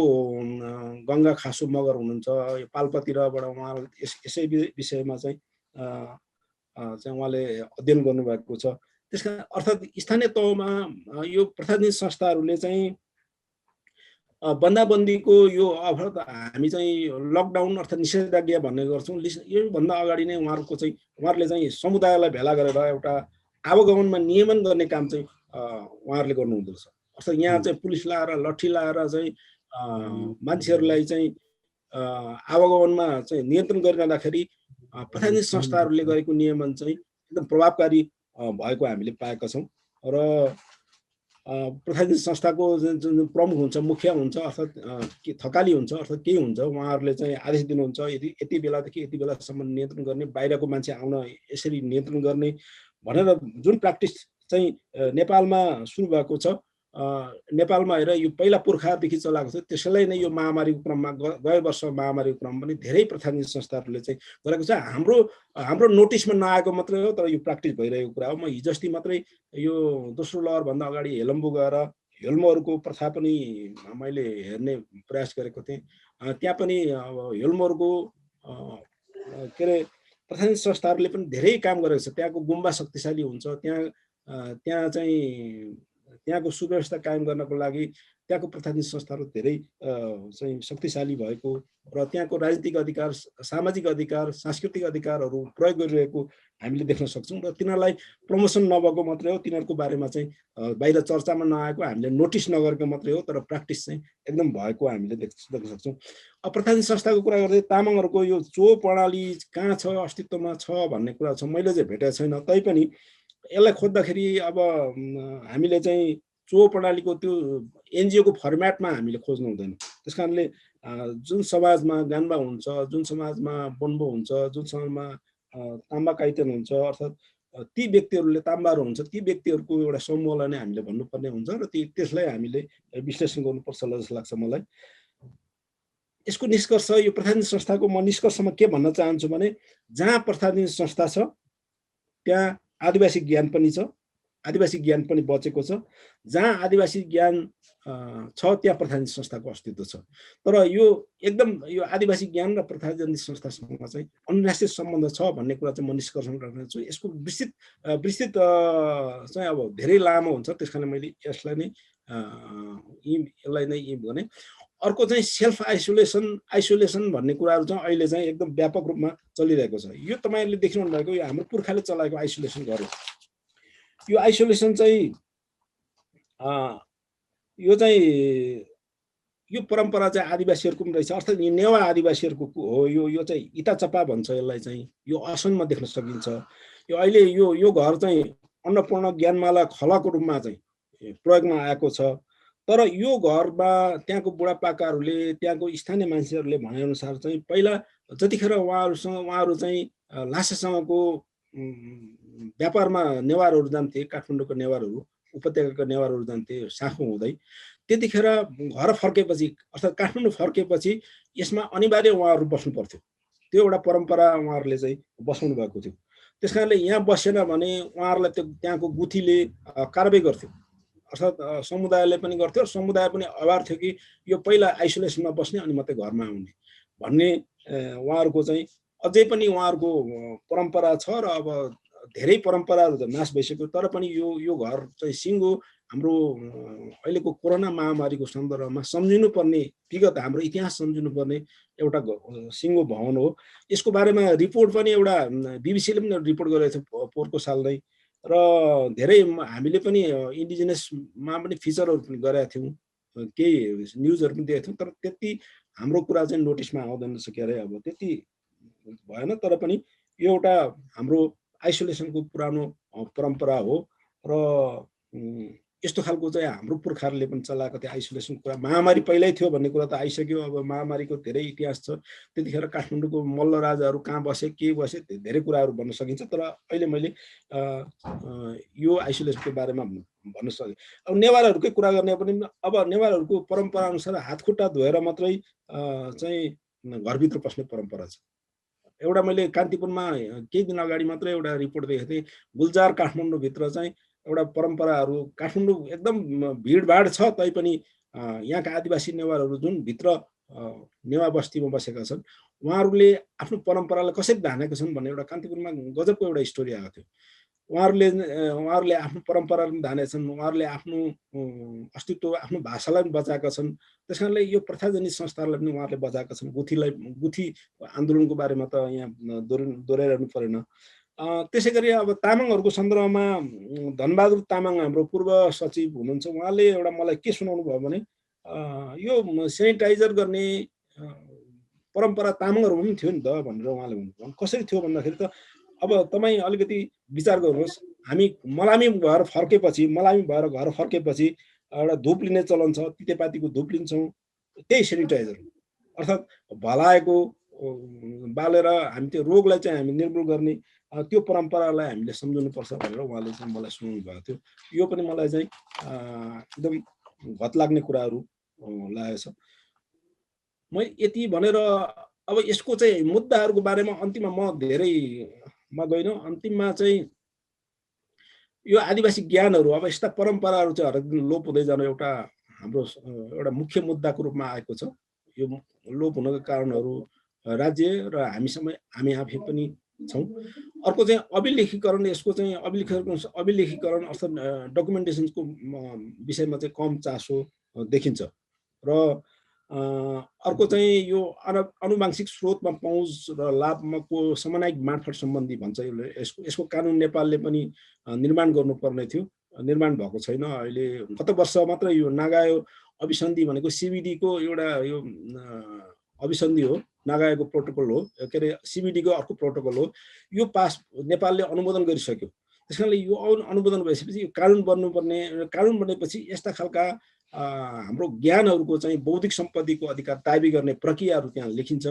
गङ्गा खासु मगर हुनुहुन्छ, यो पाल्पातिरबाट उहाँ यसै विषयमा चाहिँ उहाँले अध्ययन गर्नुभएको छ। त्यसका अर्थात् स्थानीय तहमा यो प्रशासनिक संस्थाहरूले चाहिँ बन्दाबन्दीको यो अर्थात् हामी चाहिँ लकडाउन अर्थात् निषेधाज्ञा भन्ने गर्छौँ। योभन्दा अगाडि नै उहाँहरूले चाहिँ समुदायलाई भेला गरेर एउटा आवागमनमा नियमन गर्ने काम चाहिँ उहाँहरूले गर्नुहुँदो रहेछ। अर्थात् यहाँ चाहिँ पुलिस लाएर लट्ठी लाएर चाहिँ मान्छेहरूलाई चाहिँ आवागमनमा चाहिँ नियन्त्रण गरिरहँदाखेरि प्रशासनिक संस्थाहरूले गरेको नियमन चाहिँ एकदम प्रभावकारी भएको हामीले पाएका छौँ। र प्रशासनिक संस्थाको जुन प्रमुख हुन्छ, मुख्य हुन्छ, अर्थात् थकाली हुन्छ, अर्थात् केही हुन्छ, उहाँहरूले चाहिँ आदेश दिनुहुन्छ यति बेलादेखि यति बेलासम्म नियन्त्रण गर्ने, बाहिरको मान्छे आउन यसरी नियन्त्रण गर्ने भनेर जुन प्र्याक्टिस चाहिँ नेपालमा सुरु भएको छ। नेपालमा हेर यो पहिला पुर्खादेखि चलाएको छ। त्यसैलाई नै यो महामारीको क्रममा गए वर्ष महामारीको क्रममा पनि धेरै प्रशासनिक संस्थाहरूले चाहिँ गरेको छ। हाम्रो नोटिसमा नआएको मात्रै हो, तर यो प्र्याक्टिस भइरहेको कुरा हो। म हिजोअस्ति मात्रै यो दोस्रो लहरभन्दा अगाडि हेलम्बु गएर हेल्मोहरूको प्रथा पनि मैले हेर्ने प्रयास गरेको थिएँ। त्यहाँ पनि अब हेल्मोहरूको के अरे प्रशासनिक संस्थाहरूले पनि धेरै काम गरेको छ। त्यहाँको गुम्बा शक्तिशाली हुन्छ। त्यहाँ चाहिँ त्यहाँको सुव्यवस्था कायम गर्नको लागि त्यहाँको प्रशासनिक संस्थाहरू धेरै चाहिँ शक्तिशाली भएको र त्यहाँको राजनीतिक अधिकार, सामाजिक अधिकार, सांस्कृतिक अधिकारहरू प्रयोग गरिरहेको हामीले देख्न सक्छौँ र तिनीहरूलाई प्रमोसन नभएको मात्रै हो, तिनीहरूको बारेमा चाहिँ बाहिर चर्चामा नआएको, हामीले नोटिस नगरेको मात्रै हो, तर प्र्याक्टिस चाहिँ एकदम भएको हामीले देख्न सक्छौँ। प्रशासनिक संस्थाको कुरा गर्दै तामाङहरूको यो चो प्रणाली कहाँ छ, अस्तित्वमा छ भन्ने कुरा छ, मैले चाहिँ भेटेको छैन। तैपनि यसलाई खोज्दाखेरि अब हामीले चाहिँ चो प्रणालीको त्यो एनजिओको फर्मेटमा हामीले खोज्नु हुँदैन। त्यस कारणले जुन समाजमा गान्बा हुन्छ, जुन समाजमा बोन्बो हुन्छ, जुन समाजमा ताम्बा काइतेन हुन्छ, अर्थात् ती व्यक्तिहरूले ताम्बाहरू हुन्छ, ती व्यक्तिहरूको एउटा समूहलाई नै हामीले भन्नुपर्ने हुन्छ र त्यसलाई हामीले विश्लेषण गर्नुपर्छ जस्तो लाग्छ मलाई। यसको निष्कर्ष, यो प्रशासनिक संस्थाको म निष्कर्षमा के भन्न चाहन्छु भने, जहाँ प्रशासनिक संस्था छ त्यहाँ आदिवासी ज्ञान पनि छ, आदिवासी ज्ञान पनि बचेको छ। जहाँ आदिवासी ज्ञान छ त्यहाँ प्रशासनिक संस्थाको अस्तित्व छ। तर यो एकदम यो आदिवासी ज्ञान र प्रशासनिक संस्थासँग चाहिँ अनुराष्ट्रिय सम्बन्ध छ भन्ने कुरा चाहिँ म निष्कर्षण गर्न छु। यसको विस्तृत चाहिँ अब धेरै लामो हुन्छ, त्यस कारण मैले यसलाई नै भने। अर्को चाहिँ सेल्फ आइसोलेसन भन्ने कुराहरू चाहिँ अहिले चाहिँ एकदम व्यापक रूपमा चलिरहेको छ। यो तपाईँहरूले देखिरहनु भएको यो हाम्रो पुर्खाले चलाएको आइसोलेसन घर हो। यो आइसोलेसन चाहिँ यो परम्परा चाहिँ आदिवासीहरूको पनि रहेछ, अर्थात् यो नेवा आदिवासीहरूको हो। यो चाहिँ इताचपा भन्छ यसलाई, चाहिँ यो असममा देख्न सकिन्छ। यो अहिले यो घर चाहिँ अन्नपूर्ण ज्ञानमाला खलाको रूपमा चाहिँ प्रयोगमा आएको छ। तर यो घरमा त्यहाँको बुढापाकाहरूले, त्यहाँको स्थानीय मान्छेहरूले भनेअनुसार चाहिँ पहिला जतिखेर उहाँहरू चाहिँ लासासँगको व्यापारमा नेवारहरू जान्थे, काठमाडौँको नेवारहरू, उपत्यकाका नेवारहरू जान्थे साखो हुँदै, त्यतिखेर घर फर्केपछि अर्थात् काठमाडौँ फर्केपछि यसमा अनिवार्य उहाँहरू बस्नु पर्थ्यो। त्यो एउटा परम्परा उहाँहरूले चाहिँ बसाउनु भएको थियो। त्यस कारणले यहाँ बसेन भने उहाँहरूलाई त्यो त्यहाँको गुथीले कारबाही गर्थ्यो, अर्थात् समुदायले पनि गर्थ्यो। समुदाय पनि अभार थियो कि यो पहिला आइसोलेसनमा बस्ने अनि मात्रै घरमा आउने भन्ने उहाँहरूको चाहिँ अझै पनि उहाँहरूको परम्परा छ। र अब धेरै परम्पराहरू त नाश भइसक्यो, तर पनि यो घर चाहिँ सिङ्गो हाम्रो अहिलेको कोरोना महामारीको सन्दर्भमा सम्झिनुपर्ने, विगत हाम्रो इतिहास सम्झिनुपर्ने एउटा सिङ्गो भवन हो। यसको बारेमा रिपोर्ट पनि एउटा बिबिसीले पनि रिपोर्ट गरेको थियो पोहोरको साल नै, र धेरै हामीले पनि इन्डिजिनसमा पनि फिचरहरू पनि गरेका थियौँ, केही न्युजहरू पनि दिएका थियौँ। तर त्यति हाम्रो कुरा चाहिँ नोटिसमा आउँदैन रहेछ के अरे, अब त्यति भएन। तर पनि यो एउटा हाम्रो आइसोलेसनको पुरानो परम्परा हो र यस्तो खालको चाहिँ हाम्रो पुर्खाहरूले पनि चलाएको थियो आइसोलेसन कुरा। महामारी पहिल्यै थियो भन्ने कुरा त आइसक्यो, अब महामारीको धेरै इतिहास छ। त्यतिखेर काठमाडौँको मल्ल राजाहरू कहाँ बसे, के बसे, धेरै कुराहरू भन्न सकिन्छ। तर अहिले मैले यो आइसोलेसनको बारेमा भन्न सकेँ। अब नेवारहरूकै कुरा गर्ने पनि, अब नेवारहरूको परम्परा अनुसार हातखुट्टा धोएर मात्रै चाहिँ घरभित्र पस्ने परम्परा छ। एउटा मैले कान्तिपुरमा केही दिन अगाडि मात्रै एउटा रिपोर्ट देखेको थिएँ, गुल्जार काठमाडौँभित्र चाहिँ एउटा परम्पराहरू, काठमाडौँ एकदम भिडभाड छ तैपनि यहाँका आदिवासी नेवारहरू जुन भित्र नेवा बस्तीमा बसेका छन्, उहाँहरूले आफ्नो परम्परालाई कसरी धानेका छन् भन्ने एउटा कान्तिपुरमा गजबको एउटा स्टोरी आएको थियो। उहाँहरूले आफ्नो परम्परा पनि धानेछन्, उहाँहरूले आफ्नो अस्तित्व, आफ्नो भाषालाई पनि बचाएका छन्। त्यस कारणले यो प्रथाजनित संस्थाहरूलाई पनि उहाँहरूले बचाएका छन्। गुथी आन्दोलनको बारेमा त यहाँ दोहोऱ्याइरहनु परेन। त्यसै गरी अब तामाङहरूको सन्दर्भमा धनबहादुर तामाङ हाम्रो पूर्व सचिव हुनुहुन्छ, उहाँले एउटा मलाई के सुनाउनु भयो भने यो सेनिटाइजर गर्ने परम्परा तामाङहरूमा पनि थियो नि त भनेर उहाँले भन्नुभयो। कसरी थियो भन्दाखेरि त अब तपाईँ अलिकति विचार गर्नुहोस्, हामी मलामी भएर घर फर्केपछि एउटा धुप लिने चलन छ, तितेपातीको धुप लिन्छौँ, त्यही सेनिटाइजर, अर्थात् भलाएको बालेर हामी त्यो रोगलाई चाहिँ हामी निर्मूल गर्ने त्यो परम्परालाई हामीले सम्झाउनुपर्छ भनेर उहाँले चाहिँ मलाई सुनाउनु भएको थियो। यो पनि मलाई चाहिँ एकदम घत लाग्ने कुराहरू लागेको छ। म यति भनेर अब यसको चाहिँ मुद्दाहरूको बारेमा अन्तिममा म धेरैमा गइनँ। अन्तिममा चाहिँ यो आदिवासी ज्ञानहरू, अब यस्ता परम्पराहरू चाहिँ हरेक दिन लोप हुँदै जानु एउटा हाम्रो एउटा मुख्य मुद्दाको रूपमा आएको छ। यो लोप हुनको कारणहरू राज्य र हामी आफै पनि छौँ। अर्को चाहिँ अभिलेखीकरण, यसको चाहिँ अभिलेखीकरण अर्थात् डकुमेन्टेसनको विषयमा चाहिँ कम चासो देखिन्छ। र अर्को चाहिँ यो आनुवंशिक स्रोतमा पहुँच र लाभको समन्वयिक मार्फत सम्बन्धी भन्छ। यसको कानुन नेपालले पनि निर्माण गर्नुपर्ने थियो, निर्माण भएको छैन। अहिले गत वर्ष मात्र यो नागायो अभिसन्धि भनेको सिबिडीको एउटा यो अभिसन्धि हो, नागायोको प्रोटोकल हो, के अरे सिबिडीको अर्को प्रोटोकल हो। यो पास नेपालले अनुमोदन गरिसक्यो। त्यस कारणले यो अनुमोदन भइसकेपछि यो कानुन बन्नुपर्ने, कानुन बनेपछि यस्ता खालका हाम्रो ज्ञानहरूको चाहिँ बौद्धिक सम्पत्तिको अधिकार दाबी गर्ने प्रक्रियाहरू त्यहाँ लेखिन्छ।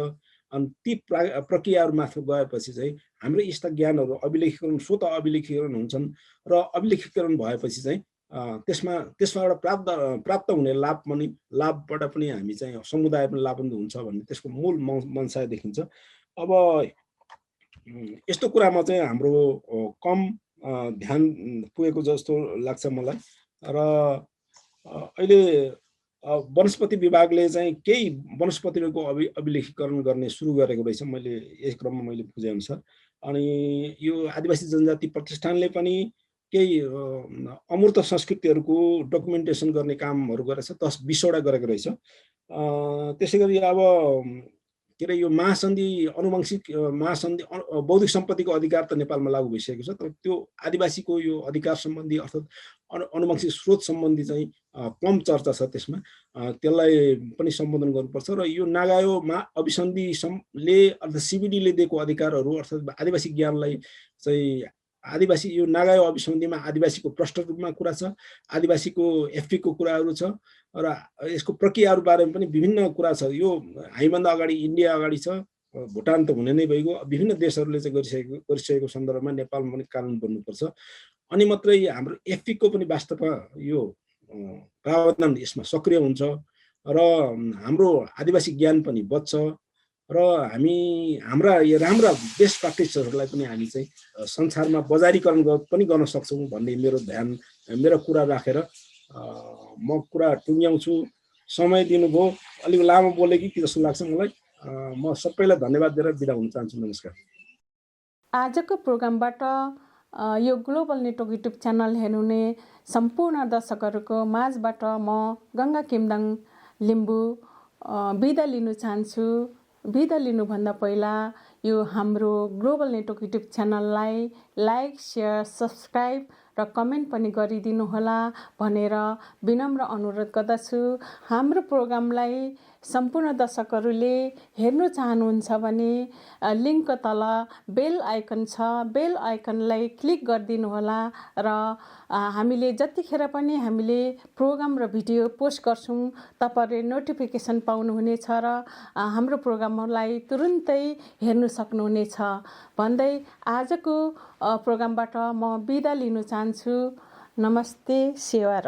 अनि ती प्रक्रियाहरू मार्फत गएपछि चाहिँ हाम्रो यस्ता ज्ञानहरू अभिलेखीकरण, स्वतः अभिलेखीकरण हुन्छन् र अभिलेखीकरण भएपछि चाहिँ त्यसबाट प्राप्त हुने लाभबाट पनि हामी चाहिँ समुदाय पनि लाभान्वित हुन्छ भन्ने त्यसको मूल मनसाय देखिन्छ। अब यस्तो कुरामा चाहिँ हाम्रो कम ध्यान पुगेको जस्तो लाग्छ मलाई। र अहिले वनस्पति विभागले चाहिँ केही वनस्पतिहरूको अभिलेखीकरण गर्ने सुरु गरेको रहेछ, मैले यस क्रममा मैले बुझेअनुसार। अनि यो आदिवासी जनजाति प्रतिष्ठानले पनि केही अमूर्त संस्कृतिहरूको डकुमेन्टेसन गर्ने कामहरू गरेछ, 10-20वटा गरेको रहेछ। त्यसै गरी अब के अरे यो महासन्धि, आनुवंशिक महासन्धि बौद्धिक सम्पत्तिको अधिकार त नेपालमा लागू भइसकेको छ, तर त्यो आदिवासीको यो अधिकार सम्बन्धी अर्थात् आनुवंशिक स्रोत सम्बन्धी चाहिँ कम चर्चा छ त्यसमा। त्यसलाई पनि सम्बोधन गर्नुपर्छ। र यो नागायो अभिसन्धिले अर्थात् सिबिडीले दिएको अधिकारहरू अर्थात् आदिवासी ज्ञानलाई चाहिँ आदिवासी, यो नागायो अभिसन्धिमा आदिवासीको प्रष्ट रूपमा कुरा छ, आदिवासीको एफपीको कुराहरू छ र यसको प्रक्रियाहरू बारेमा पनि विभिन्न कुरा छ। यो हामीभन्दा अगाडि इन्डिया अगाडि छ, भुटान त हुने नै भइगयो, विभिन्न देशहरूले चाहिँ गरिसकेको सन्दर्भमा नेपालमा पनि कानुन बन्नुपर्छ। अनि मात्रै हाम्रो एफपीको पनि वास्तवमा यो प्रावधान यसमा सक्रिय हुन्छ र हाम्रो आदिवासी ज्ञान पनि बच्छ र हामी हाम्रा यो राम्रा बेस्ट प्र्याक्टिसहरूलाई पनि हामी चाहिँ संसारमा बजारीकरण पनि गर्न सक्छौँ भन्ने मेरो कुरा राखेर म कुरा टुङ्ग्याउँछु। समय दिनुभयो, अलिक लामो बोले कि जस्तो लाग्छ मलाई। म सबैलाई धन्यवाद दिएर बिदा हुन चाहन्छु। नमस्कार। आजको प्रोग्रामबाट यो ग्लोबल नेटवर्क युट्युब च्यानल हेर्नुहुने सम्पूर्ण दर्शकहरूको माझबाट म गङ्गा किमदाङ लिम्बू बिदा लिनु चाहन्छु। बिदा लिनुभन्दा पहिला यो हाम्रो ग्लोबल नेटवर्क युट्युब च्यानललाई लाइक, सेयर, सब्सक्राइब र कमेन्ट पनि गरिदिनुहोला भनेर विनम्र अनुरोध गर्दछु। हाम्रो प्रोग्रामलाई सम्पूर्ण दर्शकहरूले हेर्नु चाहनुहुन्छ भने लिङ्कको तल बेल आइकन छ, बेल आइकनलाई क्लिक गरिदिनुहोला र हामीले जतिखेर पनि हामीले प्रोग्राम र भिडियो पोस्ट गर्छौँ तपाईँहरूले नोटिफिकेसन पाउनुहुनेछ र हाम्रो प्रोग्रामलाई तुरुन्तै हेर्नु सक्नुहुनेछ भन्दै आजको प्रोग्रामबाट म बिदा लिनु चाहन्छु। नमस्ते, सेवा र